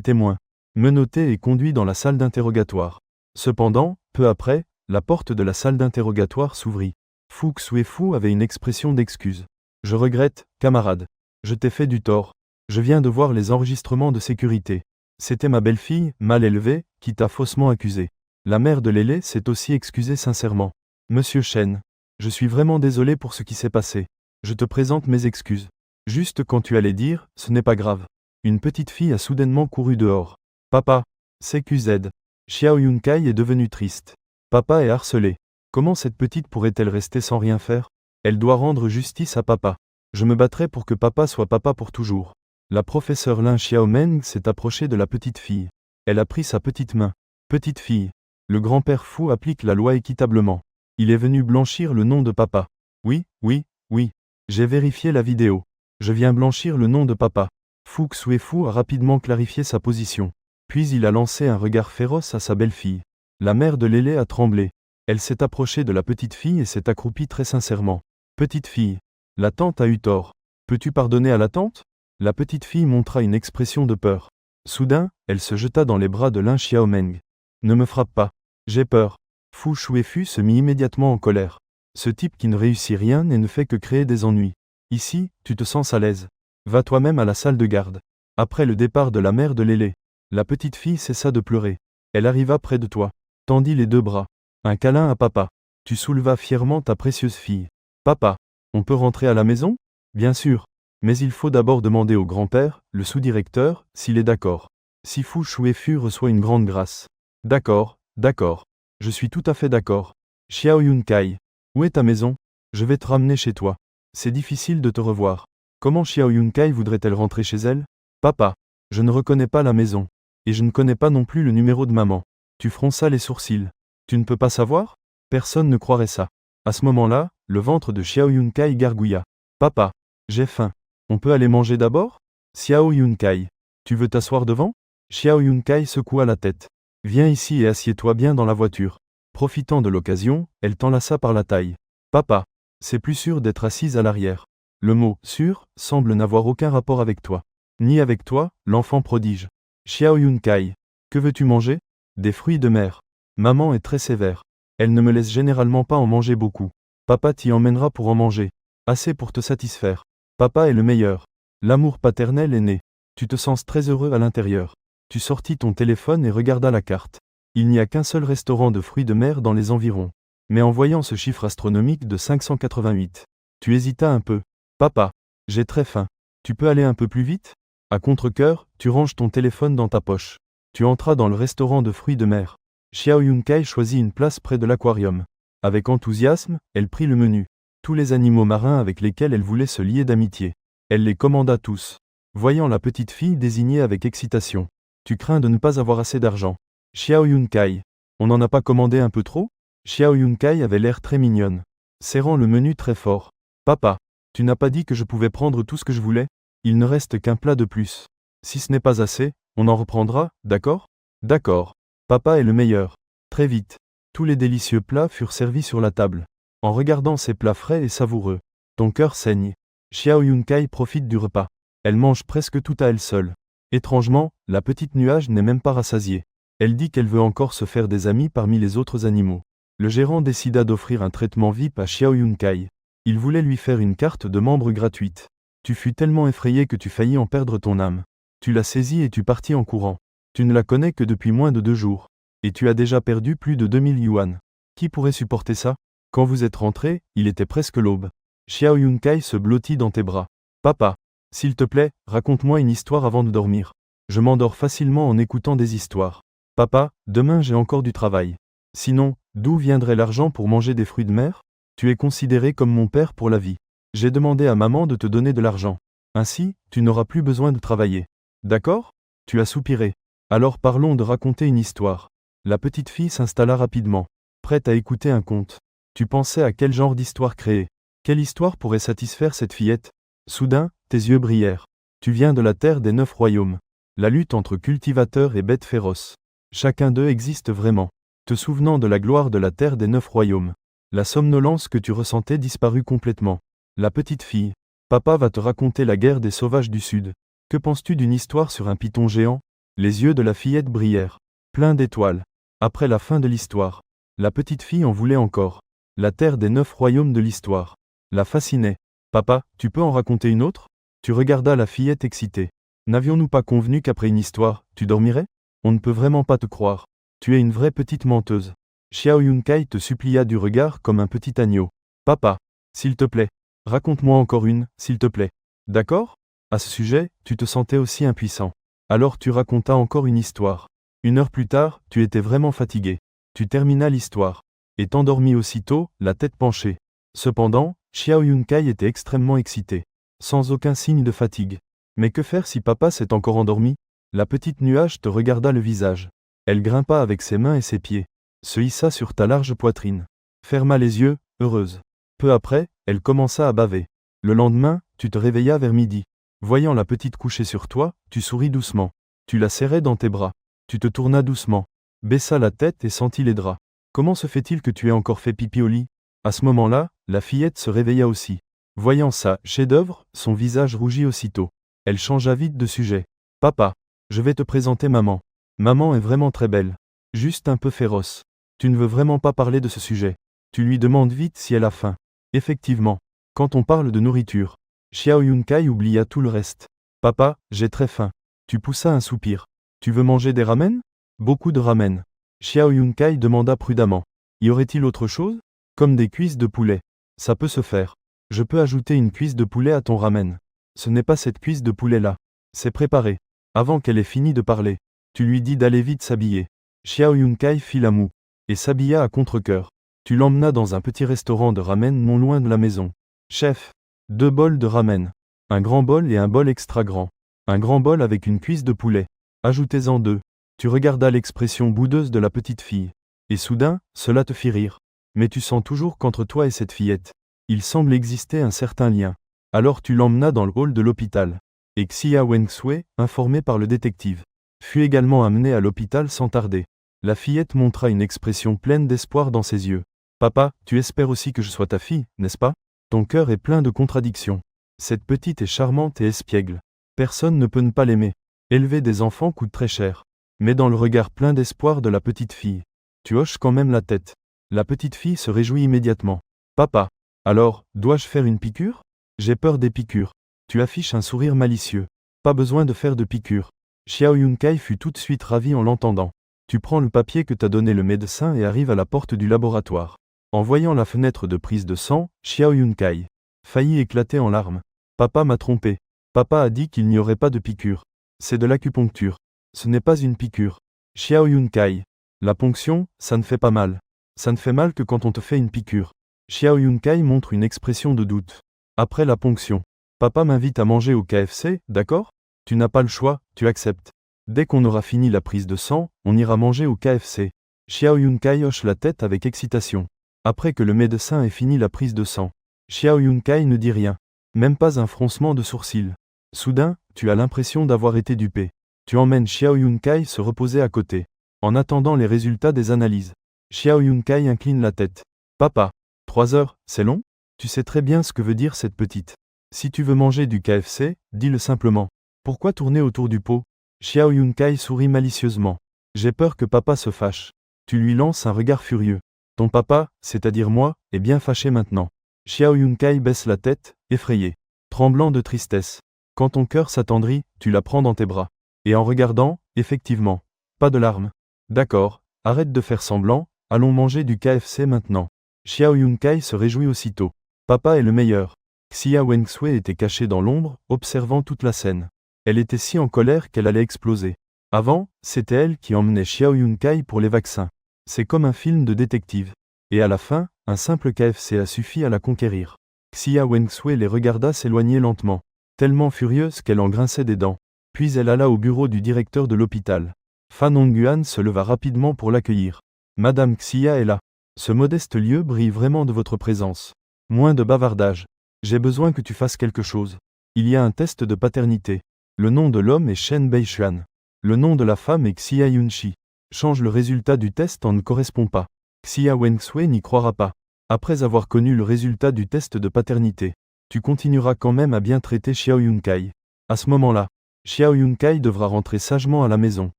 témoins. Menotté et conduit dans la salle d'interrogatoire. Cependant, peu après, la porte de la salle d'interrogatoire s'ouvrit. Fu Xuefu avait une expression d'excuse. Je regrette, camarade. Je t'ai fait du tort. Je viens de voir les enregistrements de sécurité. C'était ma belle-fille, mal élevée, qui t'a faussement accusé. La mère de Lélé s'est aussi excusée sincèrement. Monsieur Chen, je suis vraiment désolé pour ce qui s'est passé. Je te présente mes excuses. Juste quand tu allais dire, ce n'est pas grave. Une petite fille a soudainement couru dehors. Papa, CQZ. Xiao Yunkai est devenue triste. Papa est harcelé. Comment cette petite pourrait-elle rester sans rien faire? Elle doit rendre justice à papa. Je me battrai pour que papa soit papa pour toujours. La professeure Lin Xiaomeng s'est approchée de la petite fille. Elle a pris sa petite main. Petite fille. Le grand-père Fu applique la loi équitablement. Il est venu blanchir le nom de papa. Oui, oui, oui. J'ai vérifié la vidéo. Je viens blanchir le nom de papa. Fu Xuefu a rapidement clarifié sa position. Puis il a lancé un regard féroce à sa belle-fille. La mère de Lélé a tremblé. Elle s'est approchée de la petite fille et s'est accroupie très sincèrement. Petite fille. La tante a eu tort. Peux-tu pardonner à la tante? La petite fille montra une expression de peur. Soudain, elle se jeta dans les bras de Lin Xiaomeng. Ne me frappe pas. J'ai peur. Fu Shuefu se mit immédiatement en colère. Ce type qui ne réussit rien et ne fait que créer des ennuis. Ici, tu te sens à l'aise. Va toi-même à la salle de garde. Après le départ de la mère de Lélé, la petite fille cessa de pleurer. Elle arriva près de toi, tendit les deux bras. Un câlin à papa. Tu soulevas fièrement ta précieuse fille. Papa, on peut rentrer à la maison? Bien sûr. Mais il faut d'abord demander au grand-père, le sous-directeur, s'il est d'accord. Si Fu Shuefu reçoit une grande grâce. D'accord, d'accord. Je suis tout à fait d'accord. Xiao Yunkai. Où est ta maison? Je vais te ramener chez toi. C'est difficile de te revoir. Comment Xiao Yunkai voudrait-elle rentrer chez elle? Papa, je ne reconnais pas la maison. Et je ne connais pas non plus le numéro de maman. Tu fronças les sourcils. Tu ne peux pas savoir? Personne ne croirait ça. À ce moment-là, le ventre de Xiao Yunkai gargouilla. Papa, j'ai faim. On peut aller manger d'abord? Xiao Yunkai. Tu veux t'asseoir devant? Xiao Yunkai secoua la tête. Viens ici et assieds-toi bien dans la voiture. Profitant de l'occasion, elle t'enlaça par la taille. Papa, c'est plus sûr d'être assise à l'arrière. Le mot sûr semble n'avoir aucun rapport avec toi. Ni avec toi, l'enfant prodige. Xiao Yunkai. Que veux-tu manger? Des fruits de mer. Maman est très sévère. Elle ne me laisse généralement pas en manger beaucoup. Papa t'y emmènera pour en manger. Assez pour te satisfaire. Papa est le meilleur. L'amour paternel est né. Tu te sens très heureux à l'intérieur. Tu sortis ton téléphone et regardas la carte. Il n'y a qu'un seul restaurant de fruits de mer dans les environs. Mais en voyant ce chiffre astronomique de 588, tu hésitas un peu. Papa, j'ai très faim. Tu peux aller un peu plus vite? À contre-cœur, tu ranges ton téléphone dans ta poche. Tu entras dans le restaurant de fruits de mer. Xiao Yunkai choisit une place près de l'aquarium. Avec enthousiasme, elle prit le menu. Tous les animaux marins avec lesquels elle voulait se lier d'amitié. Elle les commanda tous. Voyant la petite fille désignée avec excitation. Tu crains de ne pas avoir assez d'argent. Xiao Yunkai. On n'en a pas commandé un peu trop? Xiao Yunkai avait l'air très mignonne. Serrant le menu très fort. Papa, tu n'as pas dit que je pouvais prendre tout ce que je voulais? Il ne reste qu'un plat de plus. Si ce n'est pas assez, on en reprendra, d'accord? D'accord. Papa est le meilleur. Très vite. Tous les délicieux plats furent servis sur la table. En regardant ces plats frais et savoureux, ton cœur saigne. Xiao Yunkai profite du repas. Elle mange presque tout à elle seule. Étrangement, la petite nuage n'est même pas rassasiée. Elle dit qu'elle veut encore se faire des amis parmi les autres animaux. Le gérant décida d'offrir un traitement VIP à Xiao Yunkai. Il voulait lui faire une carte de membre gratuite. Tu fus tellement effrayé que tu faillis en perdre ton âme. Tu la saisis et tu partis en courant. Tu ne la connais que depuis moins de 2 jours. Et tu as déjà perdu plus de 2000 yuan. Qui pourrait supporter ça? Quand vous êtes rentré, il était presque l'aube. Xiao Yunkai se blottit dans tes bras. Papa, s'il te plaît, raconte-moi une histoire avant de dormir. Je m'endors facilement en écoutant des histoires. Papa, demain j'ai encore du travail. Sinon, d'où viendrait l'argent pour manger des fruits de mer? Tu es considéré comme mon père pour la vie. J'ai demandé à maman de te donner de l'argent. Ainsi, tu n'auras plus besoin de travailler. D'accord? Tu as soupiré. Alors parlons de raconter une histoire. La petite fille s'installa rapidement, prête à écouter un conte. Tu pensais à quel genre d'histoire créer? Quelle histoire pourrait satisfaire cette fillette? Soudain, tes yeux brillèrent. Tu viens de la terre des 9 royaumes. La lutte entre cultivateurs et bêtes féroces. Chacun d'eux existe vraiment. Te souvenant de la gloire de la terre des 9 royaumes. La somnolence que tu ressentais disparut complètement. La petite fille. Papa va te raconter la guerre des sauvages du Sud. Que penses-tu d'une histoire sur un python géant? Les yeux de la fillette brillèrent. Pleins d'étoiles. Après la fin de l'histoire. La petite fille en voulait encore. La terre des 9 royaumes de l'histoire. La fascinait. Papa, tu peux en raconter une autre? Tu regardas la fillette excitée. N'avions-nous pas convenu qu'après une histoire, tu dormirais? On ne peut vraiment pas te croire. Tu es une vraie petite menteuse. Xiao Yunkai te supplia du regard comme un petit agneau. Papa, s'il te plaît, raconte-moi encore une, s'il te plaît. D'accord? À ce sujet, tu te sentais aussi impuissant. Alors tu racontas encore une histoire. 1 heure plus tard, tu étais vraiment fatigué. Tu terminas l'histoire. Et t'endormis aussitôt, la tête penchée. Cependant, Xiao Yunkai était extrêmement excité. Sans aucun signe de fatigue. Mais que faire si papa s'est encore endormi? La petite nuage te regarda le visage. Elle grimpa avec ses mains et ses pieds. Se hissa sur ta large poitrine. Ferma les yeux, heureuse. Peu après, elle commença à baver. Le lendemain, tu te réveillas vers midi. Voyant la petite couchée sur toi, tu souris doucement. Tu la serrais dans tes bras. Tu te tournas doucement. Baissa la tête et sentis les draps. Comment se fait-il que tu aies encore fait pipi au lit? À ce moment-là, la fillette se réveilla aussi. Voyant ça, chef-d'œuvre, son visage rougit aussitôt. Elle changea vite de sujet. Papa, Je vais te présenter maman. Maman est vraiment très belle. Juste un peu féroce. Tu ne veux vraiment pas parler de ce sujet. Tu lui demandes vite si elle a faim. Effectivement. Quand on parle de nourriture, Xiao Yunkai oublia tout le reste. Papa, j'ai très faim. Tu poussa un soupir. Tu veux manger des ramen? Beaucoup de ramen. Xiao Yunkai demanda prudemment. Y aurait-il autre chose? Comme des cuisses de poulet. Ça peut se faire. Je peux ajouter une cuisse de poulet à ton ramen. Ce n'est pas cette cuisse de poulet-là. C'est préparé. Avant qu'elle ait fini de parler, tu lui dis d'aller vite s'habiller. Xiao Yunkai fit la moue et s'habilla à contre-cœur. Tu l'emmenas dans un petit restaurant de ramen non loin de la maison. Chef, 2 bols de ramen. Un grand bol et un bol extra grand. Un grand bol avec une cuisse de poulet. Ajoutez-en 2. Tu regardas l'expression boudeuse de la petite fille. Et soudain, cela te fit rire. Mais tu sens toujours qu'entre toi et cette fillette, il semble exister un certain lien. Alors tu l'emmenas dans le hall de l'hôpital. Et Xia Wengsui, informé par le détective, fut également amené à l'hôpital sans tarder. La fillette montra une expression pleine d'espoir dans ses yeux. Papa, tu espères aussi que je sois ta fille, n'est-ce pas? Ton cœur est plein de contradictions. Cette petite est charmante et espiègle. Personne ne peut ne pas l'aimer. Élever des enfants coûte très cher. Mais dans le regard plein d'espoir de la petite fille, tu hoches quand même la tête. La petite fille se réjouit immédiatement. Papa, alors, dois-je faire une piqûre? J'ai peur des piqûres. Tu affiches un sourire malicieux. Pas besoin de faire de piqûre. Xiao Yunkai fut tout de suite ravi en l'entendant. Tu prends le papier que t'a donné le médecin et arrives à la porte du laboratoire. En voyant la fenêtre de prise de sang, Xiao Yunkai faillit éclater en larmes. Papa m'a trompé. Papa a dit qu'il n'y aurait pas de piqûre. C'est de l'acupuncture. Ce n'est pas une piqûre. Xiao Yunkai. La ponction, ça ne fait pas mal. Ça ne fait mal que quand on te fait une piqûre. Xiao Yunkai montre une expression de doute. Après la ponction. Papa m'invite à manger au KFC, d'accord? Tu n'as pas le choix, tu acceptes. Dès qu'on aura fini la prise de sang, on ira manger au KFC. Xiao Yunkai hoche la tête avec excitation. Après que le médecin ait fini la prise de sang, Xiao Yunkai ne dit rien. Même pas un froncement de sourcils. Soudain, tu as l'impression d'avoir été dupé. Tu emmènes Xiao Yunkai se reposer à côté. En attendant les résultats des analyses. Xiao Yunkai incline la tête. Papa, 3 heures, c'est long? Tu sais très bien ce que veut dire cette petite. Si tu veux manger du KFC, dis-le simplement. Pourquoi tourner autour du pot? Xiao Yunkai sourit malicieusement. J'ai peur que papa se fâche. Tu lui lances un regard furieux. Ton papa, c'est-à-dire moi, est bien fâché maintenant. Xiao Yunkai baisse la tête, effrayé, tremblant de tristesse. Quand ton cœur s'attendrit, tu la prends dans tes bras. Et en regardant, effectivement, pas de larmes. D'accord, arrête de faire semblant, allons manger du KFC maintenant. Xiao Yunkai se réjouit aussitôt. Papa est le meilleur. Xia Wengsui était cachée dans l'ombre, observant toute la scène. Elle était si en colère qu'elle allait exploser. Avant, c'était elle qui emmenait Xiao Yunkai pour les vaccins. C'est comme un film de détective. Et à la fin, un simple KFC a suffi à la conquérir. Xia Wengsui les regarda s'éloigner lentement, tellement furieuse qu'elle en grinçait des dents. Puis elle alla au bureau du directeur de l'hôpital. Fan Hongguan se leva rapidement pour l'accueillir. Madame Xia est là. Ce modeste lieu brille vraiment de votre présence. Moins de bavardage. J'ai besoin que tu fasses quelque chose. Il y a un test de paternité. Le nom de l'homme est Shen Beishuan. Le nom de la femme est Xia Yunchi. Change le résultat du test en ne correspond pas. Xia Wengsui n'y croira pas. Après avoir connu le résultat du test de paternité, tu continueras quand même à bien traiter Xiao Yunkai. À ce moment-là, Xiao Yunkai devra rentrer sagement à la maison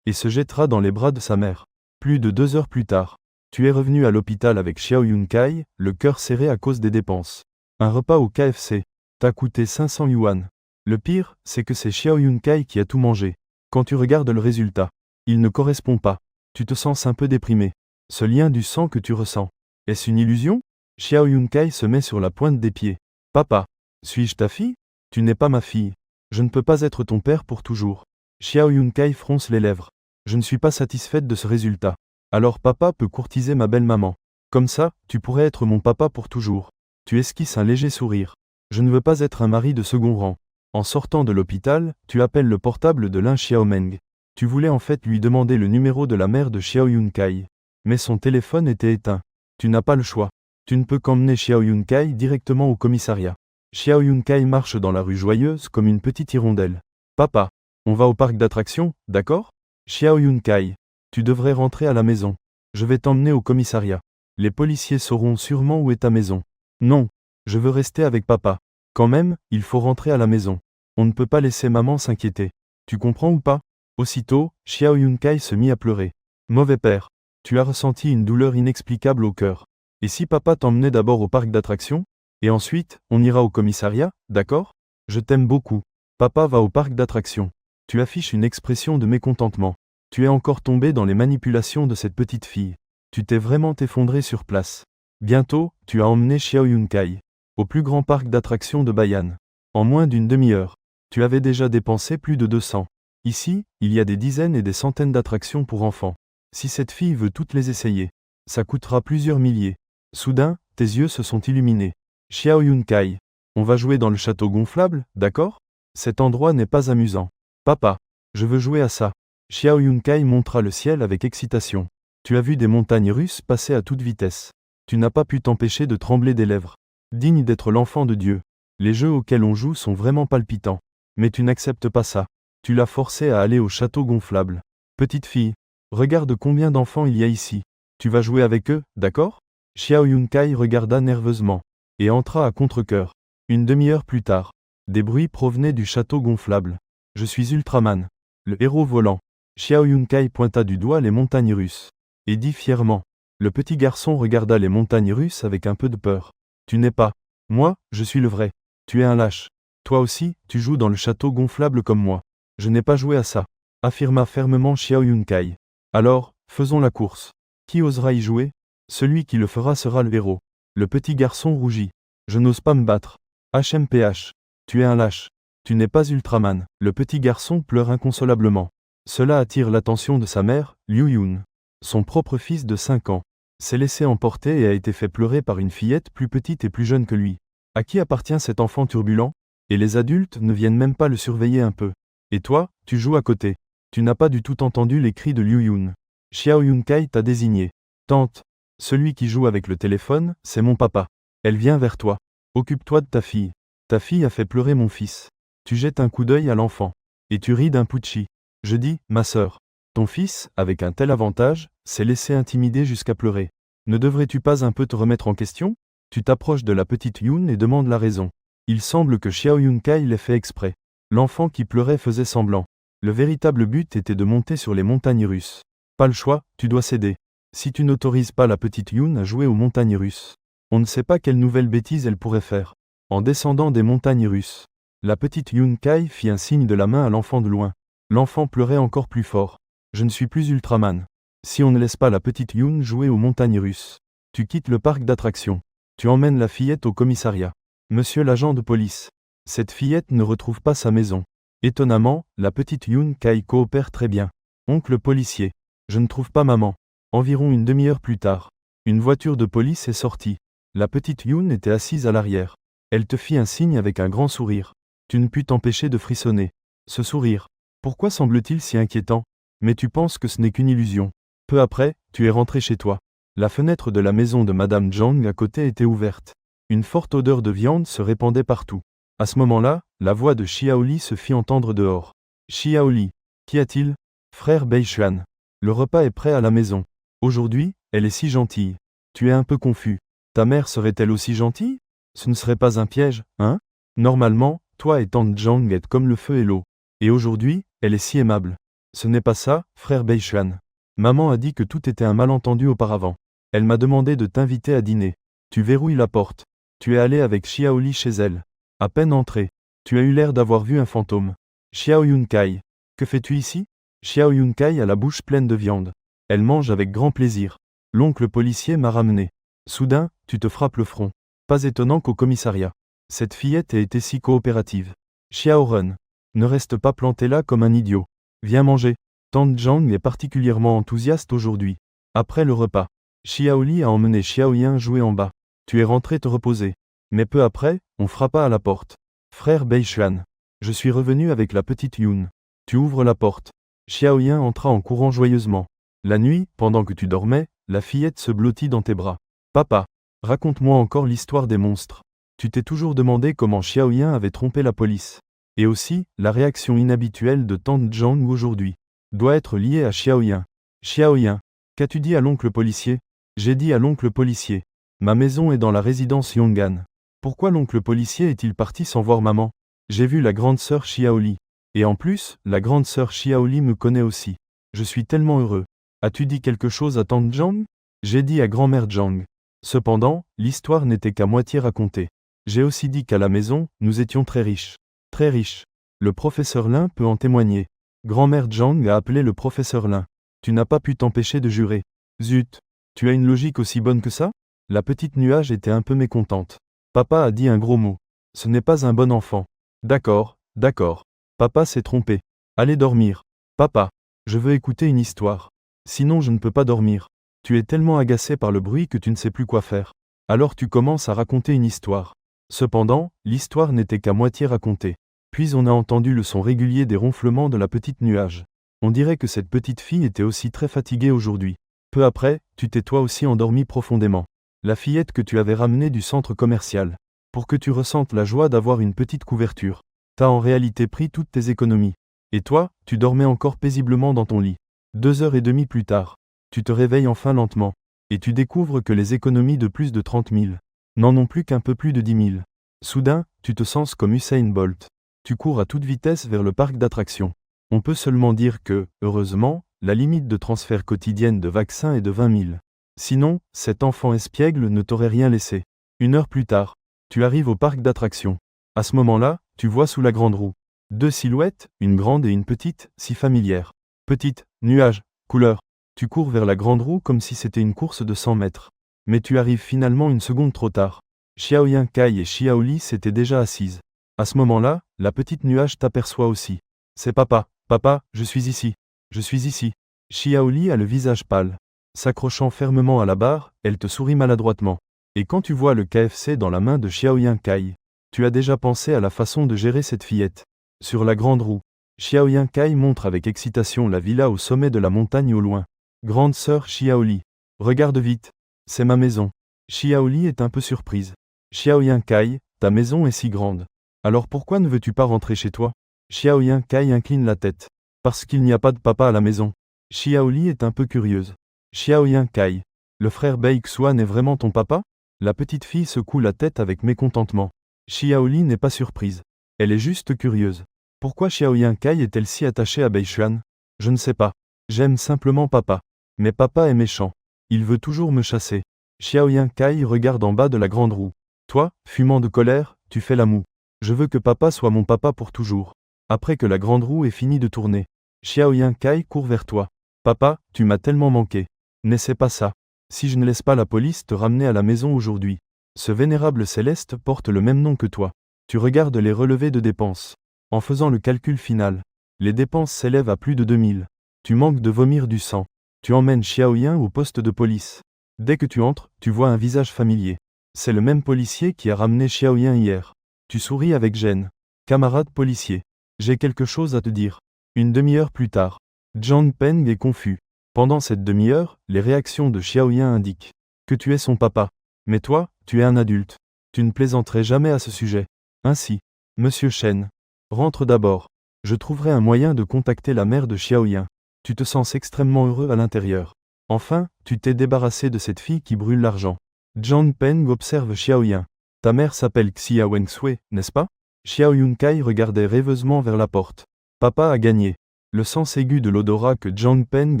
et se jettera dans les bras de sa mère. Plus de 2 heures plus tard, tu es revenu à l'hôpital avec Xiao Yunkai, le cœur serré à cause des dépenses. Un repas au KFC t'a coûté 500 yuan. Le pire, c'est que c'est Xiao Yunkai qui a tout mangé. Quand tu regardes le résultat, il ne correspond pas. Tu te sens un peu déprimé. Ce lien du sang que tu ressens, est-ce une illusion? Xiao Yunkai se met sur la pointe des pieds. Papa, suis-je ta fille? Tu n'es pas ma fille. Je ne peux pas être ton père pour toujours. Xiao Yunkai fronce les lèvres. Je ne suis pas satisfaite de ce résultat. Alors papa peut courtiser ma belle-maman. Comme ça, tu pourrais être mon papa pour toujours. Tu esquisses un léger sourire. Je ne veux pas être un mari de second rang. En sortant de l'hôpital, tu appelles le portable de Lin Xiaomeng. Tu voulais en fait lui demander le numéro de la mère de Xiao Yunkai. Mais son téléphone était éteint. Tu n'as pas le choix. Tu ne peux qu'emmener Xiao Yunkai directement au commissariat. Xiao Yunkai marche dans la rue joyeuse comme une petite hirondelle. Papa, on va au parc d'attractions, d'accord? Xiao Yunkai, tu devrais rentrer à la maison. Je vais t'emmener au commissariat. Les policiers sauront sûrement où est ta maison. Non, je veux rester avec papa. Quand même, il faut rentrer à la maison. On ne peut pas laisser maman s'inquiéter. Tu comprends ou pas? Aussitôt, Xiao Yunkai se mit à pleurer. Mauvais père. Tu as ressenti une douleur inexplicable au cœur. Et si papa t'emmenait d'abord au parc d'attractions? Et ensuite, on ira au commissariat, d'accord? Je t'aime beaucoup. Papa va au parc d'attractions. Tu affiches une expression de mécontentement. Tu es encore tombé dans les manipulations de cette petite fille. Tu t'es vraiment effondré sur place. Bientôt, tu as emmené Xiao Yunkai au plus grand parc d'attractions de Bayan. En moins d'une demi-heure, tu avais déjà dépensé plus de 200. Ici, il y a des dizaines et des centaines d'attractions pour enfants. Si cette fille veut toutes les essayer, ça coûtera plusieurs milliers. Soudain, tes yeux se sont illuminés. Xiao Yunkai, on va jouer dans le château gonflable, d'accord? Cet endroit n'est pas amusant. Papa, je veux jouer à ça. Xiao Yunkai montra le ciel avec excitation. Tu as vu des montagnes russes passer à toute vitesse. Tu n'as pas pu t'empêcher de trembler des lèvres. Digne d'être l'enfant de Dieu. Les jeux auxquels on joue sont vraiment palpitants. Mais tu n'acceptes pas ça. Tu l'as forcé à aller au château gonflable. Petite fille, regarde combien d'enfants il y a ici. Tu vas jouer avec eux, d'accord? Xiao Yunkai regarda nerveusement et entra à contre-cœur. Une demi-heure plus tard, des bruits provenaient du château gonflable. Je suis Ultraman, le héros volant. Xiao Yunkai pointa du doigt les montagnes russes et dit fièrement. Le petit garçon regarda les montagnes russes avec un peu de peur. Tu n'es pas. Moi, je suis le vrai. Tu es un lâche. Toi aussi, tu joues dans le château gonflable comme moi. Je n'ai pas joué à ça, affirma fermement Xiao Yunkai. Alors, faisons la course. Qui osera y jouer? Celui qui le fera sera le héros. Le petit garçon rougit. Je n'ose pas me battre. HMPH. Tu es un lâche. Tu n'es pas Ultraman. Le petit garçon pleure inconsolablement. Cela attire l'attention de sa mère, Liu Yun. Son propre fils de 5 ans s'est laissé emporter et a été fait pleurer par une fillette plus petite et plus jeune que lui. À qui appartient cet enfant turbulent? Et les adultes ne viennent même pas le surveiller un peu. Et toi, tu joues à côté. Tu n'as pas du tout entendu les cris de Liu Yun. Xiao Yunkai t'a désigné. Tante. Celui qui joue avec le téléphone, c'est mon papa. Elle vient vers toi. Occupe-toi de ta fille. Ta fille a fait pleurer mon fils. Tu jettes un coup d'œil à l'enfant. Et tu ris d'un Pucci. Je dis, ma sœur. Ton fils, avec un tel avantage, s'est laissé intimider jusqu'à pleurer. Ne devrais-tu pas un peu te remettre en question? Tu t'approches de la petite Yun et demandes la raison. Il semble que Xiao Yunkai l'ait fait exprès. L'enfant qui pleurait faisait semblant. Le véritable but était de monter sur les montagnes russes. Pas le choix, tu dois céder. Si tu n'autorises pas la petite Yun à jouer aux montagnes russes, on ne sait pas quelle nouvelle bêtise elle pourrait faire. En descendant des montagnes russes, la petite Yunkai fit un signe de la main à l'enfant de loin. L'enfant pleurait encore plus fort. Je ne suis plus Ultraman. Si on ne laisse pas la petite Yun jouer aux montagnes russes, tu quittes le parc d'attractions. Tu emmènes la fillette au commissariat. Monsieur l'agent de police. Cette fillette ne retrouve pas sa maison. Étonnamment, la petite Yunkai coopère très bien. Oncle policier. Je ne trouve pas maman. Environ une demi-heure plus tard, une voiture de police est sortie. La petite Yun était assise à l'arrière. Elle te fit un signe avec un grand sourire. Tu ne pus t'empêcher de frissonner. Ce sourire. Pourquoi semble-t-il si inquiétant? Mais tu penses que ce n'est qu'une illusion. Peu après, tu es rentré chez toi. La fenêtre de la maison de Madame Zhang à côté était ouverte. Une forte odeur de viande se répandait partout. À ce moment-là, la voix de Xiaoli se fit entendre dehors. Xiaoli, qu'y a-t-il? Frère Beishuan. Le repas est prêt à la maison. Aujourd'hui, elle est si gentille. Tu es un peu confus. Ta mère serait-elle aussi gentille? Ce ne serait pas un piège, hein? Normalement, toi et tante Zhang êtes comme le feu et l'eau. Et aujourd'hui, elle est si aimable. Ce n'est pas ça, frère Beishuan. Maman a dit que tout était un malentendu auparavant. Elle m'a demandé de t'inviter à dîner. Tu verrouilles la porte. Tu es allé avec Xiaoli chez elle. À peine entré. Tu as eu l'air d'avoir vu un fantôme. Xiao Yunkai. Que fais-tu ici? Xiao Yunkai a la bouche pleine de viande. Elle mange avec grand plaisir. L'oncle policier m'a ramené. Soudain, tu te frappes le front. Pas étonnant qu'au commissariat. Cette fillette ait été si coopérative. Xiao Run. Ne reste pas planté là comme un idiot. Viens manger. Tante Zhang est particulièrement enthousiaste aujourd'hui. Après le repas, Xiaoli a emmené Xiaoyan jouer en bas. Tu es rentré te reposer. Mais peu après, on frappa à la porte. Frère Beishuan. Je suis revenu avec la petite Yun. Tu ouvres la porte. Xiaoyan entra en courant joyeusement. La nuit, pendant que tu dormais, la fillette se blottit dans tes bras. Papa, raconte-moi encore l'histoire des monstres. Tu t'es toujours demandé comment Xiaoyan avait trompé la police. Et aussi, la réaction inhabituelle de tante Zhang aujourd'hui doit être liée à Xiaoyan. Xiaoyan, qu'as-tu dit à l'oncle policier? J'ai dit à l'oncle policier. Ma maison est dans la résidence Yong'an. Pourquoi l'oncle policier est-il parti sans voir maman? J'ai vu la grande sœur Xiaoli. Et en plus, la grande sœur Xiaoli me connaît aussi. Je suis tellement heureux. As-tu dit quelque chose à tante Zhang? J'ai dit à grand-mère Zhang. Cependant, l'histoire n'était qu'à moitié racontée. J'ai aussi dit qu'à la maison, nous étions très riches. Très riches. Le professeur Lin peut en témoigner. Grand-mère Zhang a appelé le professeur Lin. Tu n'as pas pu t'empêcher de jurer. Zut. Tu as une logique aussi bonne que ça? La petite nuage était un peu mécontente. Papa a dit un gros mot. Ce n'est pas un bon enfant. D'accord, d'accord. Papa s'est trompé. Allez dormir. Papa. Je veux écouter une histoire. Sinon je ne peux pas dormir. Tu es tellement agacé par le bruit que tu ne sais plus quoi faire. Alors tu commences à raconter une histoire. Cependant, l'histoire n'était qu'à moitié racontée. Puis on a entendu le son régulier des ronflements de la petite nuage. On dirait que cette petite fille était aussi très fatiguée aujourd'hui. Peu après, tu t'es toi aussi endormi profondément. La fillette que tu avais ramenée du centre commercial. Pour que tu ressentes la joie d'avoir une petite couverture. T'as en réalité pris toutes tes économies. Et toi, tu dormais encore paisiblement dans ton lit. 2h30 plus tard. Tu te réveilles enfin lentement. Et tu découvres que les économies de plus de 30 000 n'en ont plus qu'un peu plus de 10 000. Soudain, tu te sens comme Usain Bolt. Tu cours à toute vitesse vers le parc d'attractions. On peut seulement dire que, heureusement, la limite de transfert quotidienne de vaccins est de 20 000. Sinon, cet enfant espiègle ne t'aurait rien laissé. 1 heure plus tard, tu arrives au parc d'attractions. À ce moment-là, tu vois sous la grande roue 2 silhouettes, une grande et une petite, si familières. Petite, nuage, couleur. Tu cours vers la grande roue comme si c'était une course de 100 mètres. Mais tu arrives finalement une seconde trop tard. Xiaoyan Kai et Xiaoli s'étaient déjà assises. À ce moment-là, la petite nuage t'aperçoit aussi. C'est papa. Papa, je suis ici. Je suis ici. Xiaoli a le visage pâle. S'accrochant fermement à la barre, elle te sourit maladroitement. Et quand tu vois le KFC dans la main de Xiaoyan Kai, tu as déjà pensé à la façon de gérer cette fillette. Sur la grande roue, Xiaoyan Kai montre avec excitation la villa au sommet de la montagne au loin. Grande sœur Xiaoli. Regarde vite. C'est ma maison. Xiaoli est un peu surprise. Xiaoyan Kai, ta maison est si grande. Alors pourquoi ne veux-tu pas rentrer chez toi? Xiaoyan Kai incline la tête. Parce qu'il n'y a pas de papa à la maison. Xiaoli est un peu curieuse. Xiaoyan Kai. Le frère Beixuan est vraiment ton papa? La petite fille secoue la tête avec mécontentement. Xiaoli n'est pas surprise. Elle est juste curieuse. Pourquoi Xiaoyan Kai est-elle si attachée à Beixuan? Je ne sais pas. J'aime simplement papa. Mais papa est méchant. Il veut toujours me chasser. Xiaoyan Kai regarde en bas de la grande roue. Toi, fumant de colère, tu fais la moue. Je veux que papa soit mon papa pour toujours. Après que la grande roue ait fini de tourner, Xiaoyan Kai court vers toi. Papa, tu m'as tellement manqué. N'essaie pas ça. Si je ne laisse pas la police te ramener à la maison aujourd'hui. Ce vénérable céleste porte le même nom que toi. Tu regardes les relevés de dépenses. En faisant le calcul final, les dépenses s'élèvent à plus de 2000. Tu manques de vomir du sang. Tu emmènes Xiaoyan au poste de police. Dès que tu entres, tu vois un visage familier. C'est le même policier qui a ramené Xiaoyan hier. Tu souris avec gêne. Camarade policier. J'ai quelque chose à te dire. 1/2 heure plus tard. Zhang Peng est confus. Pendant cette demi-heure, les réactions de Xiaoyan indiquent que tu es son papa. Mais toi, tu es un adulte. Tu ne plaisanterais jamais à ce sujet. Ainsi, Monsieur Shen. Rentre d'abord. Je trouverai un moyen de contacter la mère de Xiaoyan. Tu te sens extrêmement heureux à l'intérieur. Enfin, tu t'es débarrassé de cette fille qui brûle l'argent. Zhang Peng observe Xiaoyan. Ta mère s'appelle Xia Wengsui, n'est-ce pas? Xiaoyun Kai regardait rêveusement vers la porte. Papa a gagné. Le sens aigu de l'odorat que Zhang Peng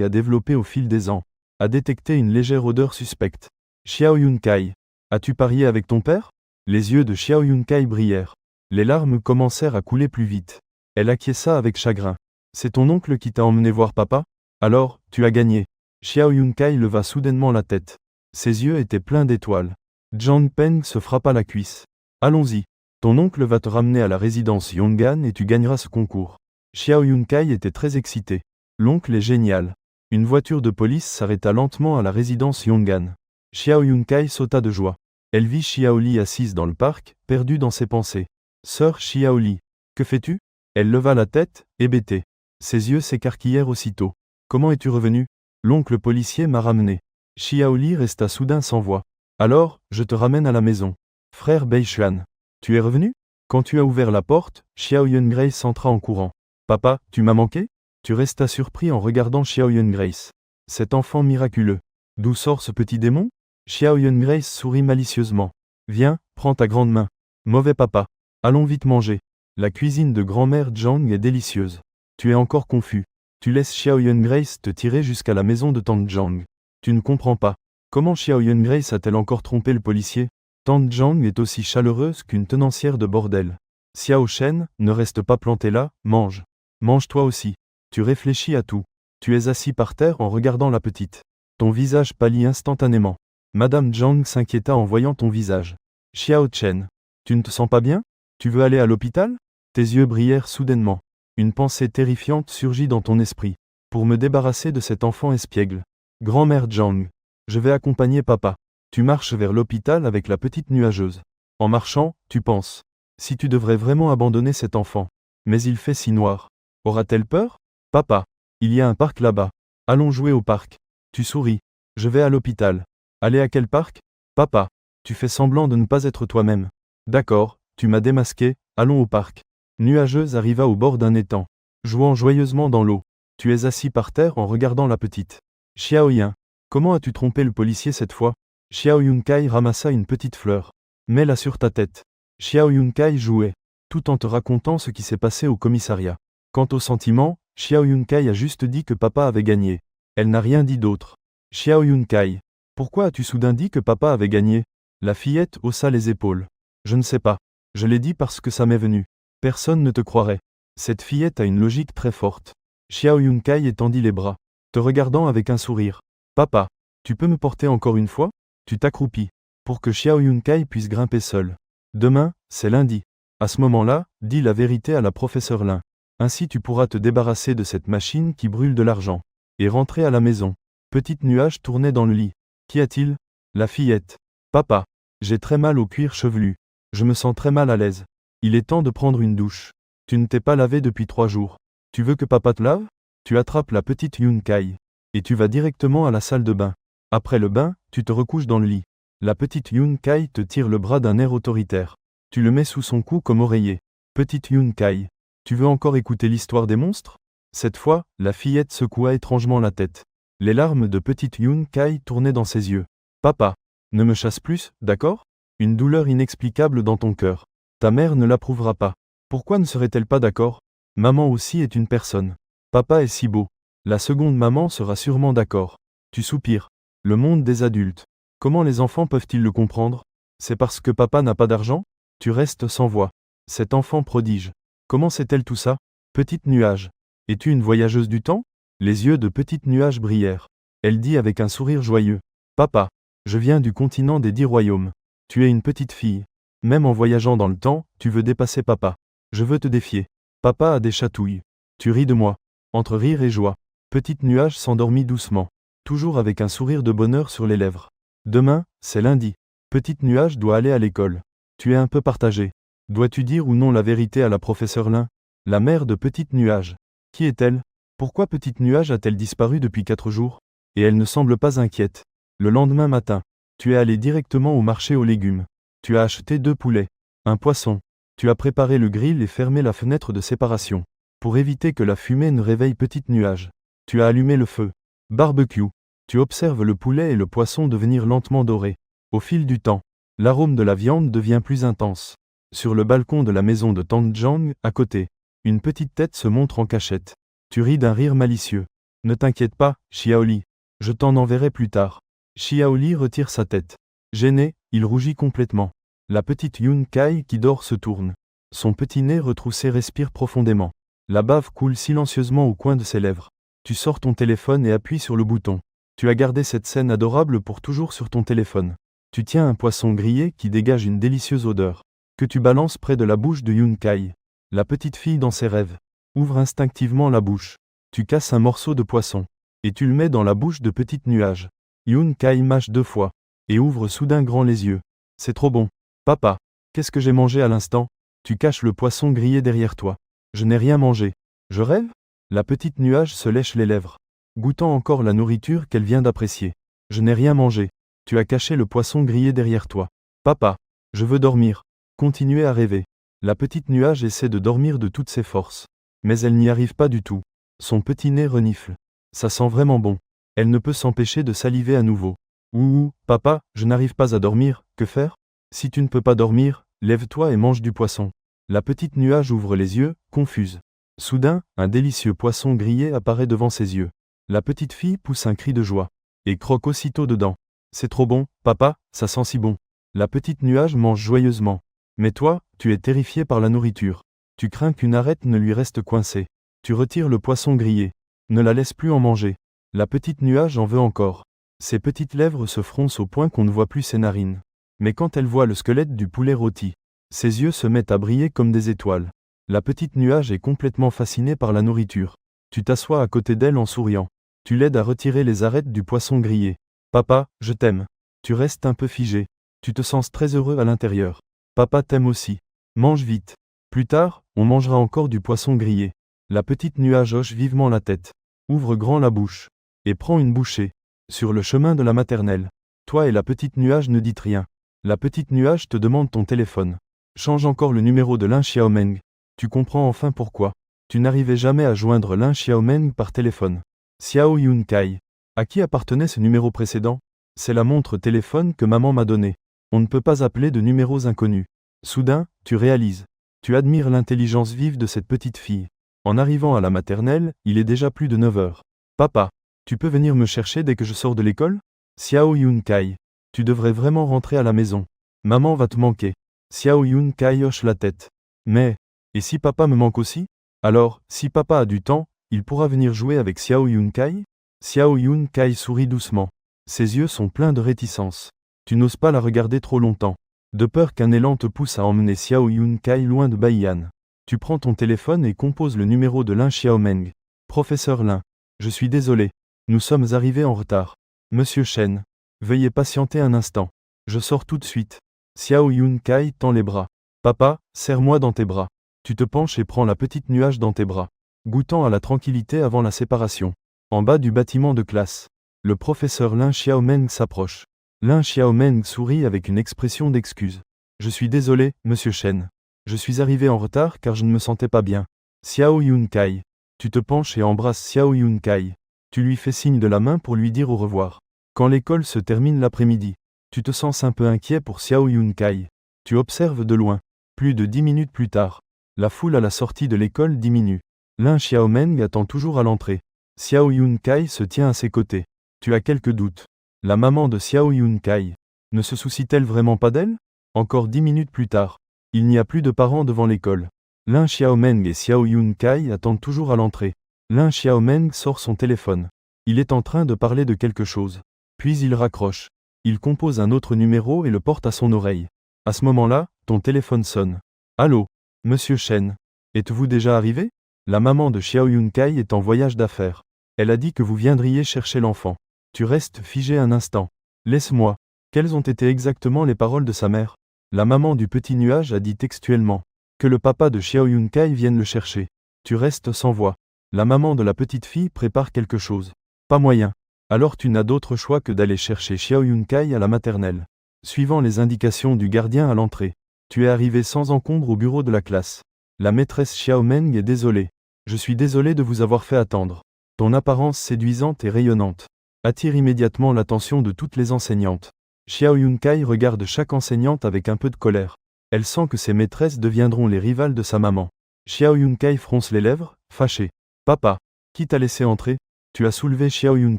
a développé au fil des ans a détecté une légère odeur suspecte. Xiaoyun Kai. As-tu parié avec ton père? Les yeux de Xiaoyun Kai brillèrent. Les larmes commencèrent à couler plus vite. Elle acquiesça avec chagrin. C'est ton oncle qui t'a emmené voir papa? Alors, tu as gagné. Xiaoyun Kai leva soudainement la tête. Ses yeux étaient pleins d'étoiles. Zhang Peng se frappa la cuisse. Allons-y. Ton oncle va te ramener à la résidence Yongan et tu gagneras ce concours. Xiaoyun Kai était très excité. L'oncle est génial. Une voiture de police s'arrêta lentement à la résidence Yongan. Xiaoyun Kai sauta de joie. Elle vit Xiaoli assise dans le parc, perdue dans ses pensées. Sœur Xiaoli, que fais-tu? Elle leva la tête, hébétée. Ses yeux s'écarquillèrent aussitôt. Comment es-tu revenu? L'oncle policier m'a ramené. Xiaoli resta soudain sans voix. Alors, je te ramène à la maison. Frère Beixuan. Tu es revenu? Quand tu as ouvert la porte, Xiaoyan Grace entra en courant. Papa, tu m'as manqué? Tu restas surpris en regardant Xiaoyan Grace. Cet enfant miraculeux. D'où sort ce petit démon? Xiaoyan Grace sourit malicieusement. Viens, prends ta grande main. Mauvais papa. Allons vite manger. La cuisine de grand-mère Zhang est délicieuse. Tu es encore confus. Tu laisses Xiaoyun Grace te tirer jusqu'à la maison de Tante Zhang. Tu ne comprends pas. Comment Xiaoyun Grace a-t-elle encore trompé le policier? Tante Zhang est aussi chaleureuse qu'une tenancière de bordel. Xiao Shen, ne reste pas planté là, mange. Mange toi aussi. Tu réfléchis à tout. Tu es assis par terre en regardant la petite. Ton visage pâlit instantanément. Madame Zhang s'inquiéta en voyant ton visage. Xiao Chen. Tu ne te sens pas bien? Tu veux aller à l'hôpital? Tes yeux brillèrent soudainement. Une pensée terrifiante surgit dans ton esprit. Pour me débarrasser de cet enfant espiègle. Grand-mère Zhang. Je vais accompagner papa. Tu marches vers l'hôpital avec la petite nuageuse. En marchant, tu penses. Si tu devrais vraiment abandonner cet enfant. Mais il fait si noir. Aura-t-elle peur? Papa. Il y a un parc là-bas. Allons jouer au parc. Tu souris. Je vais à l'hôpital. Aller à quel parc? Papa. Tu fais semblant de ne pas être toi-même. D'accord, tu m'as démasqué, allons au parc. Nuageuse arriva au bord d'un étang. Jouant joyeusement dans l'eau. Tu es assis par terre en regardant la petite. Xiaoyan. Comment as-tu trompé le policier cette fois? Xiao Yunkai ramassa une petite fleur. Mets-la sur ta tête. Xiao Yunkai jouait. Tout en te racontant ce qui s'est passé au commissariat. Quant au sentiment, Xiao Yunkai a juste dit que papa avait gagné. Elle n'a rien dit d'autre. Xiao Yunkai. Pourquoi as-tu soudain dit que papa avait gagné? La fillette haussa les épaules. Je ne sais pas. Je l'ai dit parce que ça m'est venu. Personne ne te croirait. Cette fillette a une logique très forte. Xiao Yunkai étendit les bras, te regardant avec un sourire. Papa, tu peux me porter encore une fois? Tu t'accroupis, pour que Xiao Yunkai puisse grimper seul. Demain, c'est lundi. À ce moment-là, dis la vérité à la professeure Lin. Ainsi tu pourras te débarrasser de cette machine qui brûle de l'argent. Et rentrer à la maison. Petite nuage tournait dans le lit. Qu'y a-t-il? La fillette. Papa, j'ai très mal au cuir chevelu. Je me sens très mal à l'aise. Il est temps de prendre une douche. Tu ne t'es pas lavé depuis 3 jours. Tu veux que papa te lave? Tu attrapes la petite Yunkai. Et tu vas directement à la salle de bain. Après le bain, tu te recouches dans le lit. La petite Yunkai te tire le bras d'un air autoritaire. Tu le mets sous son cou comme oreiller. Petite Yunkai. Tu veux encore écouter l'histoire des monstres? Cette fois, la fillette secoua étrangement la tête. Les larmes de petite Yunkai tournaient dans ses yeux. Papa. Ne me chasse plus, d'accord? Une douleur inexplicable dans ton cœur. Ta mère ne l'approuvera pas. Pourquoi ne serait-elle pas d'accord? Maman aussi est une personne. Papa est si beau. La seconde maman sera sûrement d'accord. Tu soupires. Le monde des adultes. Comment les enfants peuvent-ils le comprendre? C'est parce que papa n'a pas d'argent? Tu restes sans voix. Cet enfant prodige. Comment sait-elle tout ça? Petite nuage. Es-tu une voyageuse du temps? Les yeux de petite nuage brillèrent. Elle dit avec un sourire joyeux. Papa. Je viens du continent des 10 royaumes. Tu es une petite fille. Même en voyageant dans le temps, tu veux dépasser papa. Je veux te défier. Papa a des chatouilles. Tu ris de moi. Entre rire et joie. Petite nuage s'endormit doucement. Toujours avec un sourire de bonheur sur les lèvres. Demain, c'est lundi. Petite nuage doit aller à l'école. Tu es un peu partagé. Dois-tu dire ou non la vérité à la professeure Lin? La mère de petite nuage. Qui est-elle? Pourquoi petite nuage a-t-elle disparu depuis 4 jours? Et elle ne semble pas inquiète. Le lendemain matin, tu es allé directement au marché aux légumes. Tu as acheté 2 poulets, un poisson. Tu as préparé le grill et fermé la fenêtre de séparation. Pour éviter que la fumée ne réveille petite nuage. Tu as allumé le feu. Barbecue. Tu observes le poulet et le poisson devenir lentement dorés. Au fil du temps, l'arôme de la viande devient plus intense. Sur le balcon de la maison de Tante Zhang, à côté, une petite tête se montre en cachette. Tu ris d'un rire malicieux. Ne t'inquiète pas, Xiaoli. Je t'en enverrai plus tard. Xiaoli retire sa tête. Gêné, il rougit complètement. La petite Yunkai qui dort se tourne. Son petit nez retroussé respire profondément. La bave coule silencieusement au coin de ses lèvres. Tu sors ton téléphone et appuies sur le bouton. Tu as gardé cette scène adorable pour toujours sur ton téléphone. Tu tiens un poisson grillé qui dégage une délicieuse odeur. Que tu balances près de la bouche de Yunkai. La petite fille dans ses rêves. Ouvre instinctivement la bouche. Tu casses un morceau de poisson. Et tu le mets dans la bouche de petite nuage. Yunkai mâche 2 fois. Et ouvre soudain grand les yeux. C'est trop bon. Papa. Qu'est-ce que j'ai mangé à l'instant? Tu caches le poisson grillé derrière toi. Je n'ai rien mangé. Je rêve? La petite nuage se lèche les lèvres. Goûtant encore la nourriture qu'elle vient d'apprécier. Je n'ai rien mangé. Tu as caché le poisson grillé derrière toi. Papa. Je veux dormir. Continuez à rêver. La petite nuage essaie de dormir de toutes ses forces. Mais elle n'y arrive pas du tout. Son petit nez renifle. Ça sent vraiment bon. Elle ne peut s'empêcher de saliver à nouveau. Ouh, papa, je n'arrive pas à dormir, que faire? Si tu ne peux pas dormir, lève-toi et mange du poisson. La petite nuage ouvre les yeux, confuse. Soudain, un délicieux poisson grillé apparaît devant ses yeux. La petite fille pousse un cri de joie. Et croque aussitôt dedans. C'est trop bon, papa, ça sent si bon. La petite nuage mange joyeusement. Mais toi, tu es terrifié par la nourriture. Tu crains qu'une arête ne lui reste coincée. Tu retires le poisson grillé. Ne la laisse plus en manger. La petite nuage en veut encore. Ses petites lèvres se froncent au point qu'on ne voit plus ses narines. Mais quand elle voit le squelette du poulet rôti, ses yeux se mettent à briller comme des étoiles. La petite nuage est complètement fascinée par la nourriture. Tu t'assois à côté d'elle en souriant. Tu l'aides à retirer les arêtes du poisson grillé. Papa, je t'aime. Tu restes un peu figé. Tu te sens très heureux à l'intérieur. Papa t'aime aussi. Mange vite. Plus tard, on mangera encore du poisson grillé. La petite nuage hoche vivement la tête. Ouvre grand la bouche. Et prend une bouchée. Sur le chemin de la maternelle. Toi et la petite nuage ne dites rien. La petite nuage te demande ton téléphone. Change encore le numéro de Lin Xiaomeng. Tu comprends enfin pourquoi. Tu n'arrivais jamais à joindre Lin Xiaomeng par téléphone. Xiao Yun Kai. À qui appartenait ce numéro précédent? C'est la montre téléphone que maman m'a donnée. On ne peut pas appeler de numéros inconnus. Soudain, tu réalises. Tu admires l'intelligence vive de cette petite fille. En arrivant à la maternelle, il est déjà plus de 9 heures. Papa, tu peux venir me chercher dès que je sors de l'école? Xiao Yun Kai. Tu devrais vraiment rentrer à la maison. Maman va te manquer. Xiao Yun Kai hoche la tête. Mais, et si papa me manque aussi? Alors, si papa a du temps, il pourra venir jouer avec Xiao Yun Kai? Xiao Yun Kai sourit doucement. Ses yeux sont pleins de réticence. Tu n'oses pas la regarder trop longtemps. De peur qu'un élan te pousse à emmener Xiao Yun Kai loin de Baiyan. Tu prends ton téléphone et composes le numéro de Lin Xiaomeng. Professeur Lin. Je suis désolé. Nous sommes arrivés en retard. Monsieur Shen. Veuillez patienter un instant. Je sors tout de suite. Xiao Yun Kai tend les bras. Papa, serre-moi dans tes bras. Tu te penches et prends la petite nuage dans tes bras. Goûtant à la tranquillité avant la séparation. En bas du bâtiment de classe. Le professeur Lin Xiaomeng s'approche. Lin Xiaomeng sourit avec une expression d'excuse. Je suis désolé, monsieur Shen. Je suis arrivé en retard car je ne me sentais pas bien. Xiao Yun Kai. Tu te penches et embrasses Xiao Yun Kai. Tu lui fais signe de la main pour lui dire au revoir. Quand l'école se termine l'après-midi, tu te sens un peu inquiet pour Xiao Yun Kai. Tu observes de loin. Plus de 10 minutes plus tard, la foule à la sortie de l'école diminue. Lin Xiaomeng attend toujours à l'entrée. Xiao Yun Kai se tient à ses côtés. Tu as quelques doutes. La maman de Xiao Yun Kai. Ne se soucie-t-elle vraiment pas d'elle? Encore 10 minutes plus tard. Il n'y a plus de parents devant l'école. Lin Xiaomeng et Xiao Yun Kai attendent toujours à l'entrée. Lin Xiaomeng sort son téléphone. Il est en train de parler de quelque chose. Puis il raccroche. Il compose un autre numéro et le porte à son oreille. À ce moment-là, ton téléphone sonne. Allô, monsieur Shen. Êtes-vous déjà arrivé? La maman de Xiao Yun Kai est en voyage d'affaires. Elle a dit que vous viendriez chercher l'enfant. Tu restes figé un instant. Laisse-moi. Quelles ont été exactement les paroles de sa mère? La maman du petit nuage a dit textuellement. Que le papa de Xiao Yun Kai vienne le chercher. Tu restes sans voix. La maman de la petite fille prépare quelque chose. Pas moyen. Alors tu n'as d'autre choix que d'aller chercher Xiao Yun Kai à la maternelle. Suivant les indications du gardien à l'entrée. Tu es arrivé sans encombre au bureau de la classe. La maîtresse Xiaomeng est désolée. Je suis désolé de vous avoir fait attendre. Ton apparence séduisante et rayonnante attire immédiatement l'attention de toutes les enseignantes. Xiao Yun Kai regarde chaque enseignante avec un peu de colère. Elle sent que ses maîtresses deviendront les rivales de sa maman. Xiao Yun Kai fronce les lèvres, fâché. Papa, qui t'a laissé entrer? Tu as soulevé Xiao Yun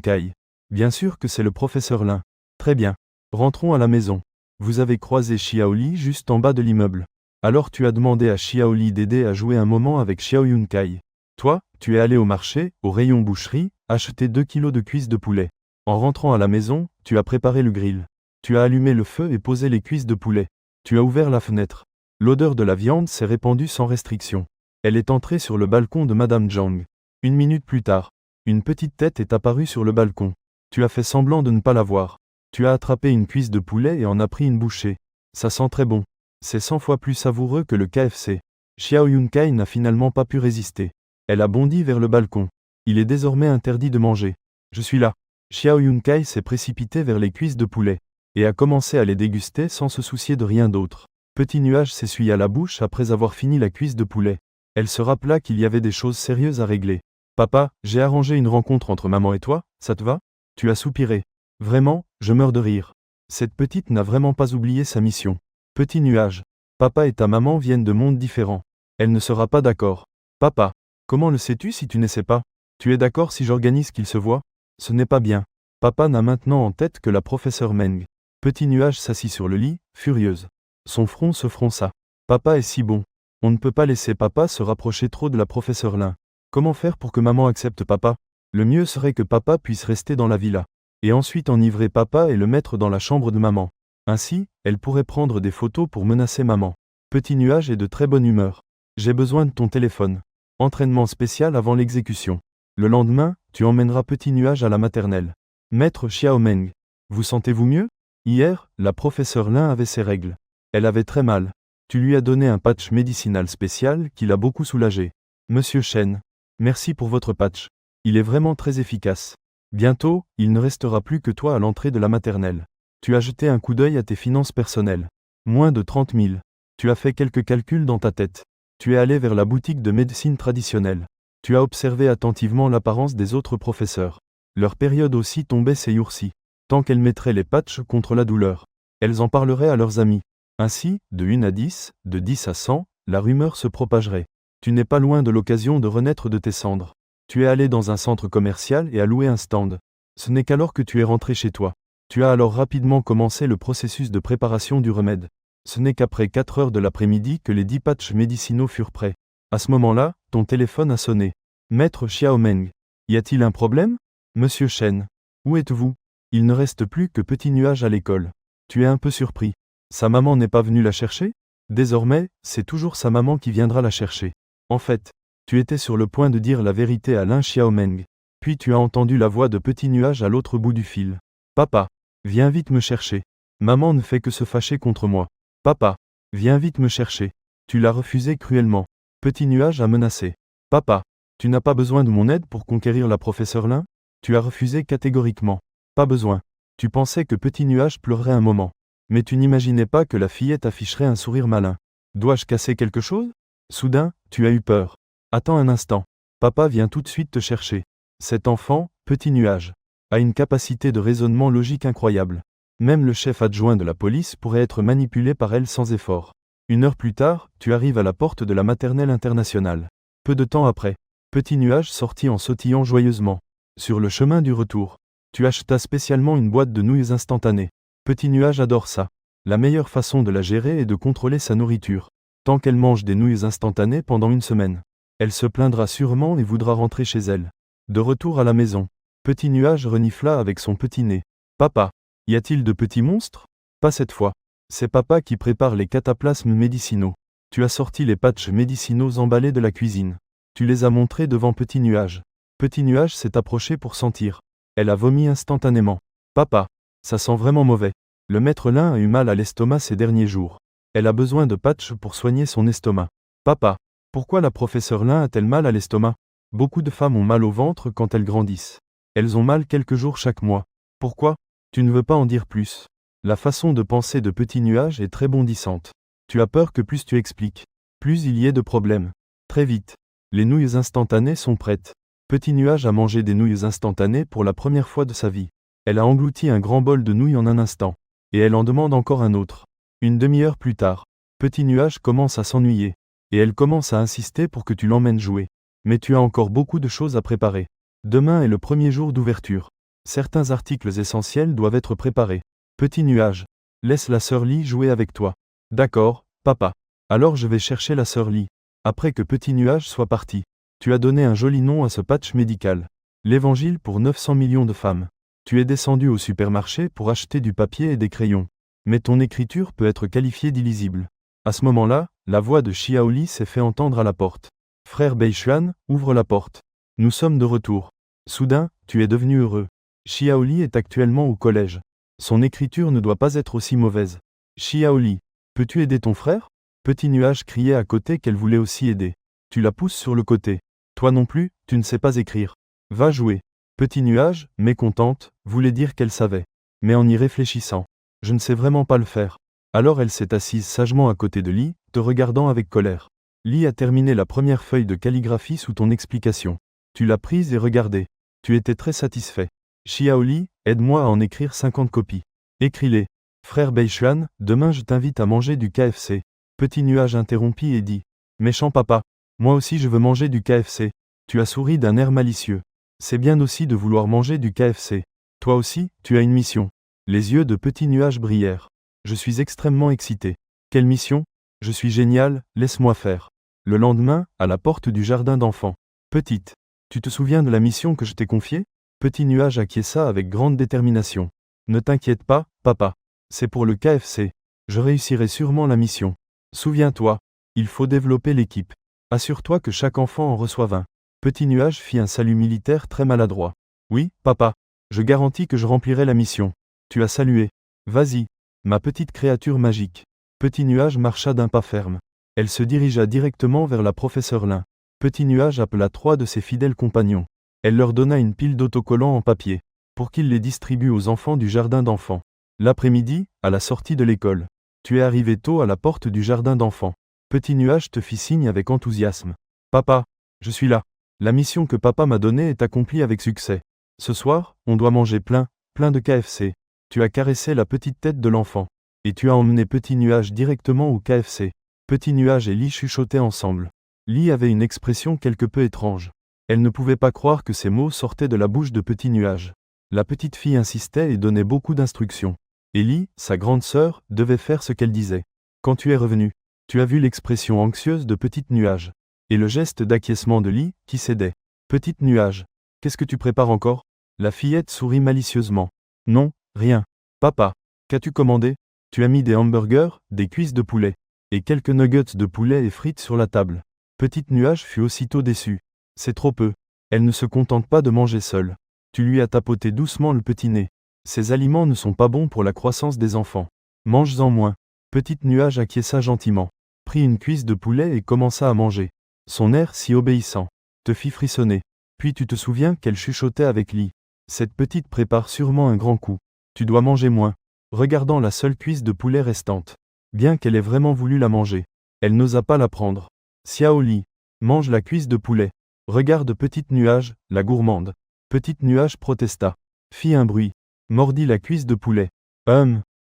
Kai. Bien sûr que c'est le professeur Lin. Très bien. Rentrons à la maison. Vous avez croisé Xiao Li juste en bas de l'immeuble. Alors tu as demandé à Xiao Li d'aider à jouer un moment avec Xiao Yun Kai. Toi, tu es allé au marché, au rayon boucherie, acheter 2 kilos de cuisses de poulet. En rentrant à la maison, tu as préparé le grill. Tu as allumé le feu et posé les cuisses de poulet. Tu as ouvert la fenêtre. L'odeur de la viande s'est répandue sans restriction. Elle est entrée sur le balcon de Madame Zhang. 1 minute plus tard, une petite tête est apparue sur le balcon. Tu as fait semblant de ne pas la voir. Tu as attrapé une cuisse de poulet et en as pris une bouchée. Ça sent très bon. C'est 100 fois plus savoureux que le KFC. Xiao Yun Kai n'a finalement pas pu résister. Elle a bondi vers le balcon. Il est désormais interdit de manger. Je suis là. Xiao Yun Kai s'est précipité vers les cuisses de poulet et a commencé à les déguster sans se soucier de rien d'autre. Petit nuage s'essuya la bouche après avoir fini la cuisse de poulet. Elle se rappela qu'il y avait des choses sérieuses à régler. Papa, j'ai arrangé une rencontre entre maman et toi, ça te va? Tu as soupiré. Vraiment, je meurs de rire. Cette petite n'a vraiment pas oublié sa mission. Petit nuage. Papa et ta maman viennent de mondes différents. Elle ne sera pas d'accord. Papa, comment le sais-tu si tu ne sais pas? Tu es d'accord si j'organise qu'ils se voient? Ce n'est pas bien. Papa n'a maintenant en tête que la professeure Meng. Petit Nuage s'assit sur le lit, furieuse. Son front se fronça. Papa est si bon. On ne peut pas laisser papa se rapprocher trop de la professeure Lin. Comment faire pour que maman accepte papa? Le mieux serait que papa puisse rester dans la villa. Et ensuite enivrer papa et le mettre dans la chambre de maman. Ainsi, elle pourrait prendre des photos pour menacer maman. Petit Nuage est de très bonne humeur. J'ai besoin de ton téléphone. Entraînement spécial avant l'exécution. Le lendemain, tu emmèneras Petit Nuage à la maternelle. Maître Xiaomeng. Vous sentez-vous mieux? Hier, la professeure Lin avait ses règles. Elle avait très mal. Tu lui as donné un patch médicinal spécial qui l'a beaucoup soulagé. Monsieur Chen. Merci pour votre patch. Il est vraiment très efficace. Bientôt, il ne restera plus que toi à l'entrée de la maternelle. Tu as jeté un coup d'œil à tes finances personnelles. Moins de 30 000. Tu as fait quelques calculs dans ta tête. Tu es allé vers la boutique de médecine traditionnelle. Tu as observé attentivement l'apparence des autres professeurs. Leur période aussi tombait ces jours-ci. Tant qu'elles mettraient les patchs contre la douleur. Elles en parleraient à leurs amis. Ainsi, de 1 à 10, de 10 à 100, la rumeur se propagerait. Tu n'es pas loin de l'occasion de renaître de tes cendres. Tu es allé dans un centre commercial et as loué un stand. Ce n'est qu'alors que tu es rentré chez toi. Tu as alors rapidement commencé le processus de préparation du remède. Ce n'est qu'après 4 heures de l'après-midi que les 10 patchs médicinaux furent prêts. À ce moment-là, ton téléphone a sonné. Maître Xiaomeng. Y a-t-il un problème? Monsieur Chen. Où êtes-vous? Il ne reste plus que Petit Nuage à l'école. Tu es un peu surpris. Sa maman n'est pas venue la chercher? Désormais, c'est toujours sa maman qui viendra la chercher. En fait, tu étais sur le point de dire la vérité à Lin Xiaomeng. Puis tu as entendu la voix de Petit Nuage à l'autre bout du fil. Papa, viens vite me chercher. Maman ne fait que se fâcher contre moi. Papa, viens vite me chercher. Tu l'as refusé cruellement. Petit Nuage a menacé. Papa, tu n'as pas besoin de mon aide pour conquérir la professeure Lin? Tu as refusé catégoriquement. Pas besoin. Tu pensais que Petit Nuage pleurerait un moment. Mais tu n'imaginais pas que la fillette afficherait un sourire malin. Dois-je casser quelque chose? Soudain, tu as eu peur. Attends un instant. Papa vient tout de suite te chercher. Cet enfant, Petit Nuage, a une capacité de raisonnement logique incroyable. Même le chef adjoint de la police pourrait être manipulé par elle sans effort. 1 heure plus tard, tu arrives à la porte de la maternelle internationale. Peu de temps après, Petit Nuage sortit en sautillant joyeusement. Sur le chemin du retour, tu achetas spécialement une boîte de nouilles instantanées. Petit Nuage adore ça. La meilleure façon de la gérer est de contrôler sa nourriture. Tant qu'elle mange des nouilles instantanées pendant 1 semaine. Elle se plaindra sûrement et voudra rentrer chez elle. De retour à la maison, Petit Nuage renifla avec son petit nez. Papa, y a-t-il de petits monstres? Pas cette fois. C'est papa qui prépare les cataplasmes médicinaux. Tu as sorti les patchs médicinaux emballés de la cuisine. Tu les as montrés devant Petit Nuage. Petit Nuage s'est approché pour sentir. Elle a vomi instantanément. Papa, ça sent vraiment mauvais. Le maître Lin a eu mal à l'estomac ces derniers jours. Elle a besoin de patchs pour soigner son estomac. Papa, pourquoi la professeure Lin a-t-elle mal à l'estomac? Beaucoup de femmes ont mal au ventre quand elles grandissent. Elles ont mal quelques jours chaque mois. Pourquoi? Tu ne veux pas en dire plus. La façon de penser de Petit Nuage est très bondissante. Tu as peur que plus tu expliques, plus il y ait de problèmes. Très vite. Les nouilles instantanées sont prêtes. Petit Nuage a mangé des nouilles instantanées pour la première fois de sa vie. Elle a englouti un grand bol de nouilles en un instant. Et elle en demande encore un autre. 1 demi-heure plus tard, Petit Nuage commence à s'ennuyer. Et elle commence à insister pour que tu l'emmènes jouer. Mais tu as encore beaucoup de choses à préparer. Demain est le premier jour d'ouverture. Certains articles essentiels doivent être préparés. Petit Nuage, laisse la sœur Li jouer avec toi. D'accord, papa. Alors je vais chercher la sœur Li. Après que Petit Nuage soit parti, tu as donné un joli nom à ce patch médical. L'Évangile pour 900 millions de femmes. Tu es descendu au supermarché pour acheter du papier et des crayons. Mais ton écriture peut être qualifiée d'illisible. À ce moment-là, la voix de Xiao Li s'est fait entendre à la porte. Frère Beixuan, ouvre la porte. Nous sommes de retour. Soudain, tu es devenu heureux. Xiao Li est actuellement au collège. Son écriture ne doit pas être aussi mauvaise. Xiao Li, peux-tu aider ton frère? Petit Nuage criait à côté qu'elle voulait aussi aider. Tu la pousses sur le côté. Toi non plus, tu ne sais pas écrire. Va jouer. Petit Nuage, mécontente, voulait dire qu'elle savait. Mais en y réfléchissant, je ne sais vraiment pas le faire. Alors elle s'est assise sagement à côté de Li, te regardant avec colère. Li a terminé la première feuille de calligraphie sous ton explication. Tu l'as prise et regardée. Tu étais très satisfait. Xiao Li, aide-moi à en écrire 50 copies. Écris-les. Frère Beixuan, demain je t'invite à manger du KFC. Petit Nuage interrompit et dit. Méchant papa. Moi aussi je veux manger du KFC. Tu as souri d'un air malicieux. C'est bien aussi de vouloir manger du KFC. Toi aussi, tu as une mission. Les yeux de Petit Nuage brillèrent. Je suis extrêmement excité. Quelle mission? Je suis génial, laisse-moi faire. Le lendemain, à la porte du jardin d'enfants. Petite. Tu te souviens de la mission que je t'ai confiée? Petit Nuage acquiesça avec grande détermination. Ne t'inquiète pas, papa. C'est pour le KFC. Je réussirai sûrement la mission. Souviens-toi, il faut développer l'équipe. Assure-toi que chaque enfant en reçoive un. Petit Nuage fit un salut militaire très maladroit. Oui, papa. Je garantis que je remplirai la mission. Tu as salué. Vas-y, ma petite créature magique. Petit Nuage marcha d'un pas ferme. Elle se dirigea directement vers la professeure Lin. Petit Nuage appela 3 de ses fidèles compagnons. Elle leur donna une pile d'autocollants en papier, pour qu'ils les distribuent aux enfants du jardin d'enfants. L'après-midi, à la sortie de l'école. Tu es arrivé tôt à la porte du jardin d'enfants. Petit Nuage te fit signe avec enthousiasme. Papa, je suis là. La mission que papa m'a donnée est accomplie avec succès. Ce soir, on doit manger plein de KFC. Tu as caressé la petite tête de l'enfant. Et tu as emmené Petit Nuage directement au KFC. Petit Nuage et Lee chuchotaient ensemble. Lee avait une expression quelque peu étrange. Elle ne pouvait pas croire que ces mots sortaient de la bouche de Petit Nuage. La petite fille insistait et donnait beaucoup d'instructions. Et Lee, sa grande sœur, devait faire ce qu'elle disait. Quand tu es revenu, tu as vu l'expression anxieuse de Petit Nuage. Et le geste d'acquiescement de Lee, qui cédait. Petit Nuage, qu'est-ce que tu prépares encore? La fillette sourit malicieusement. Non, rien. Papa, qu'as-tu commandé? Tu as mis des hamburgers, des cuisses de poulet, et quelques nuggets de poulet et frites sur la table. Petit Nuage fut aussitôt déçu. C'est trop peu. Elle ne se contente pas de manger seule. Tu lui as tapoté doucement le petit nez. Ces aliments ne sont pas bons pour la croissance des enfants. Mange-en moins. Petit Nuage acquiesça gentiment, prit une cuisse de poulet et commença à manger. Son air si obéissant te fit frissonner. Puis tu te souviens qu'elle chuchotait avec Lee. Cette petite prépare sûrement un grand coup. Tu dois manger moins. Regardant la seule cuisse de poulet restante. Bien qu'elle ait vraiment voulu la manger, elle n'osa pas la prendre. Xiao Li, mange la cuisse de poulet. Regarde Petit Nuage, la gourmande. Petit Nuage protesta. Fit un bruit. Mordit la cuisse de poulet.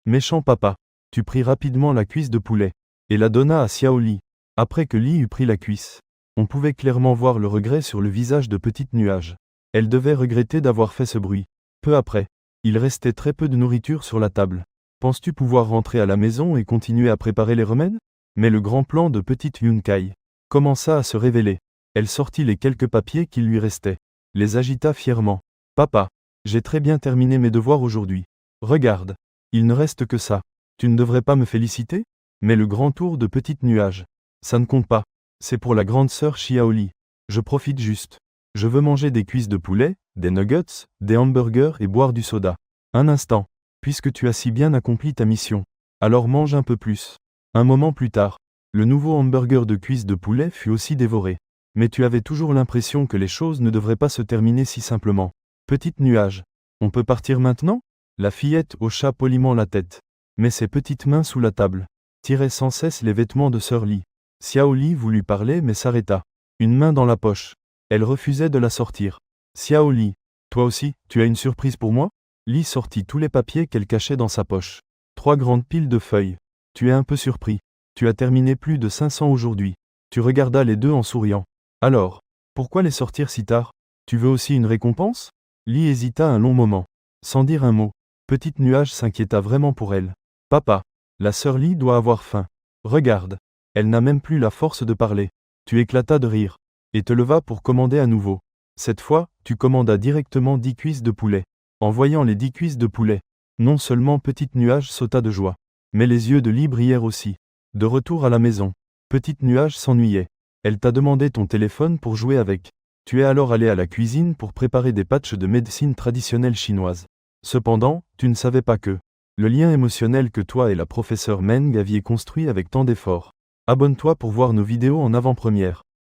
Méchant papa. Tu pris rapidement la cuisse de poulet. Et la donna à Xiao Li. Après que Li eut pris la cuisse. On pouvait clairement voir le regret sur le visage de Petit Nuage. Elle devait regretter d'avoir fait ce bruit. Peu après, il restait très peu de nourriture sur la table. Penses-tu pouvoir rentrer à la maison et continuer à préparer les remèdes? Mais le grand plan de Petite Yunkai commença à se révéler. Elle sortit les quelques papiers qui lui restaient. Les agita fièrement. Papa, j'ai très bien terminé mes devoirs aujourd'hui. Regarde, il ne reste que ça. Tu ne devrais pas me féliciter? Mais le grand tour de Petit Nuage. Ça ne compte pas. C'est pour la grande sœur Xiaoli. Je profite juste. Je veux manger des cuisses de poulet, des nuggets, des hamburgers et boire du soda. Un instant. Puisque tu as si bien accompli ta mission. Alors mange un peu plus. Un moment plus tard, le nouveau hamburger de cuisses de poulet fut aussi dévoré. Mais tu avais toujours l'impression que les choses ne devraient pas se terminer si simplement. Petit Nuage. On peut partir maintenant? La fillette hocha poliment la tête. Mais ses petites mains sous la table tiraient sans cesse les vêtements de Sœur Li. Xiao Li voulut parler mais s'arrêta. Une main dans la poche. Elle refusait de la sortir. Xiao Li, toi aussi, tu as une surprise pour moi? Li sortit tous les papiers qu'elle cachait dans sa poche. 3 grandes piles de feuilles. Tu es un peu surpris. Tu as terminé plus de 500 aujourd'hui. Tu regardas les deux en souriant. Alors, pourquoi les sortir si tard? Tu veux aussi une récompense? Li hésita un long moment. Sans dire un mot. Petit Nuage s'inquiéta vraiment pour elle. Papa, la sœur Li doit avoir faim. Regarde. Elle n'a même plus la force de parler. Tu éclatas de rire. Et te leva pour commander à nouveau. Cette fois, tu commandas directement 10 cuisses de poulet. En voyant les 10 cuisses de poulet, non seulement Petit Nuage sauta de joie, mais les yeux de Lee brillèrent aussi. De retour à la maison, Petit Nuage s'ennuyait. Elle t'a demandé ton téléphone pour jouer avec. Tu es alors allé à la cuisine pour préparer des patchs de médecine traditionnelle chinoise. Cependant, tu ne savais pas que le lien émotionnel que toi et la professeure Meng aviez construit avec tant d'efforts. Abonne-toi pour voir nos vidéos en avant-première.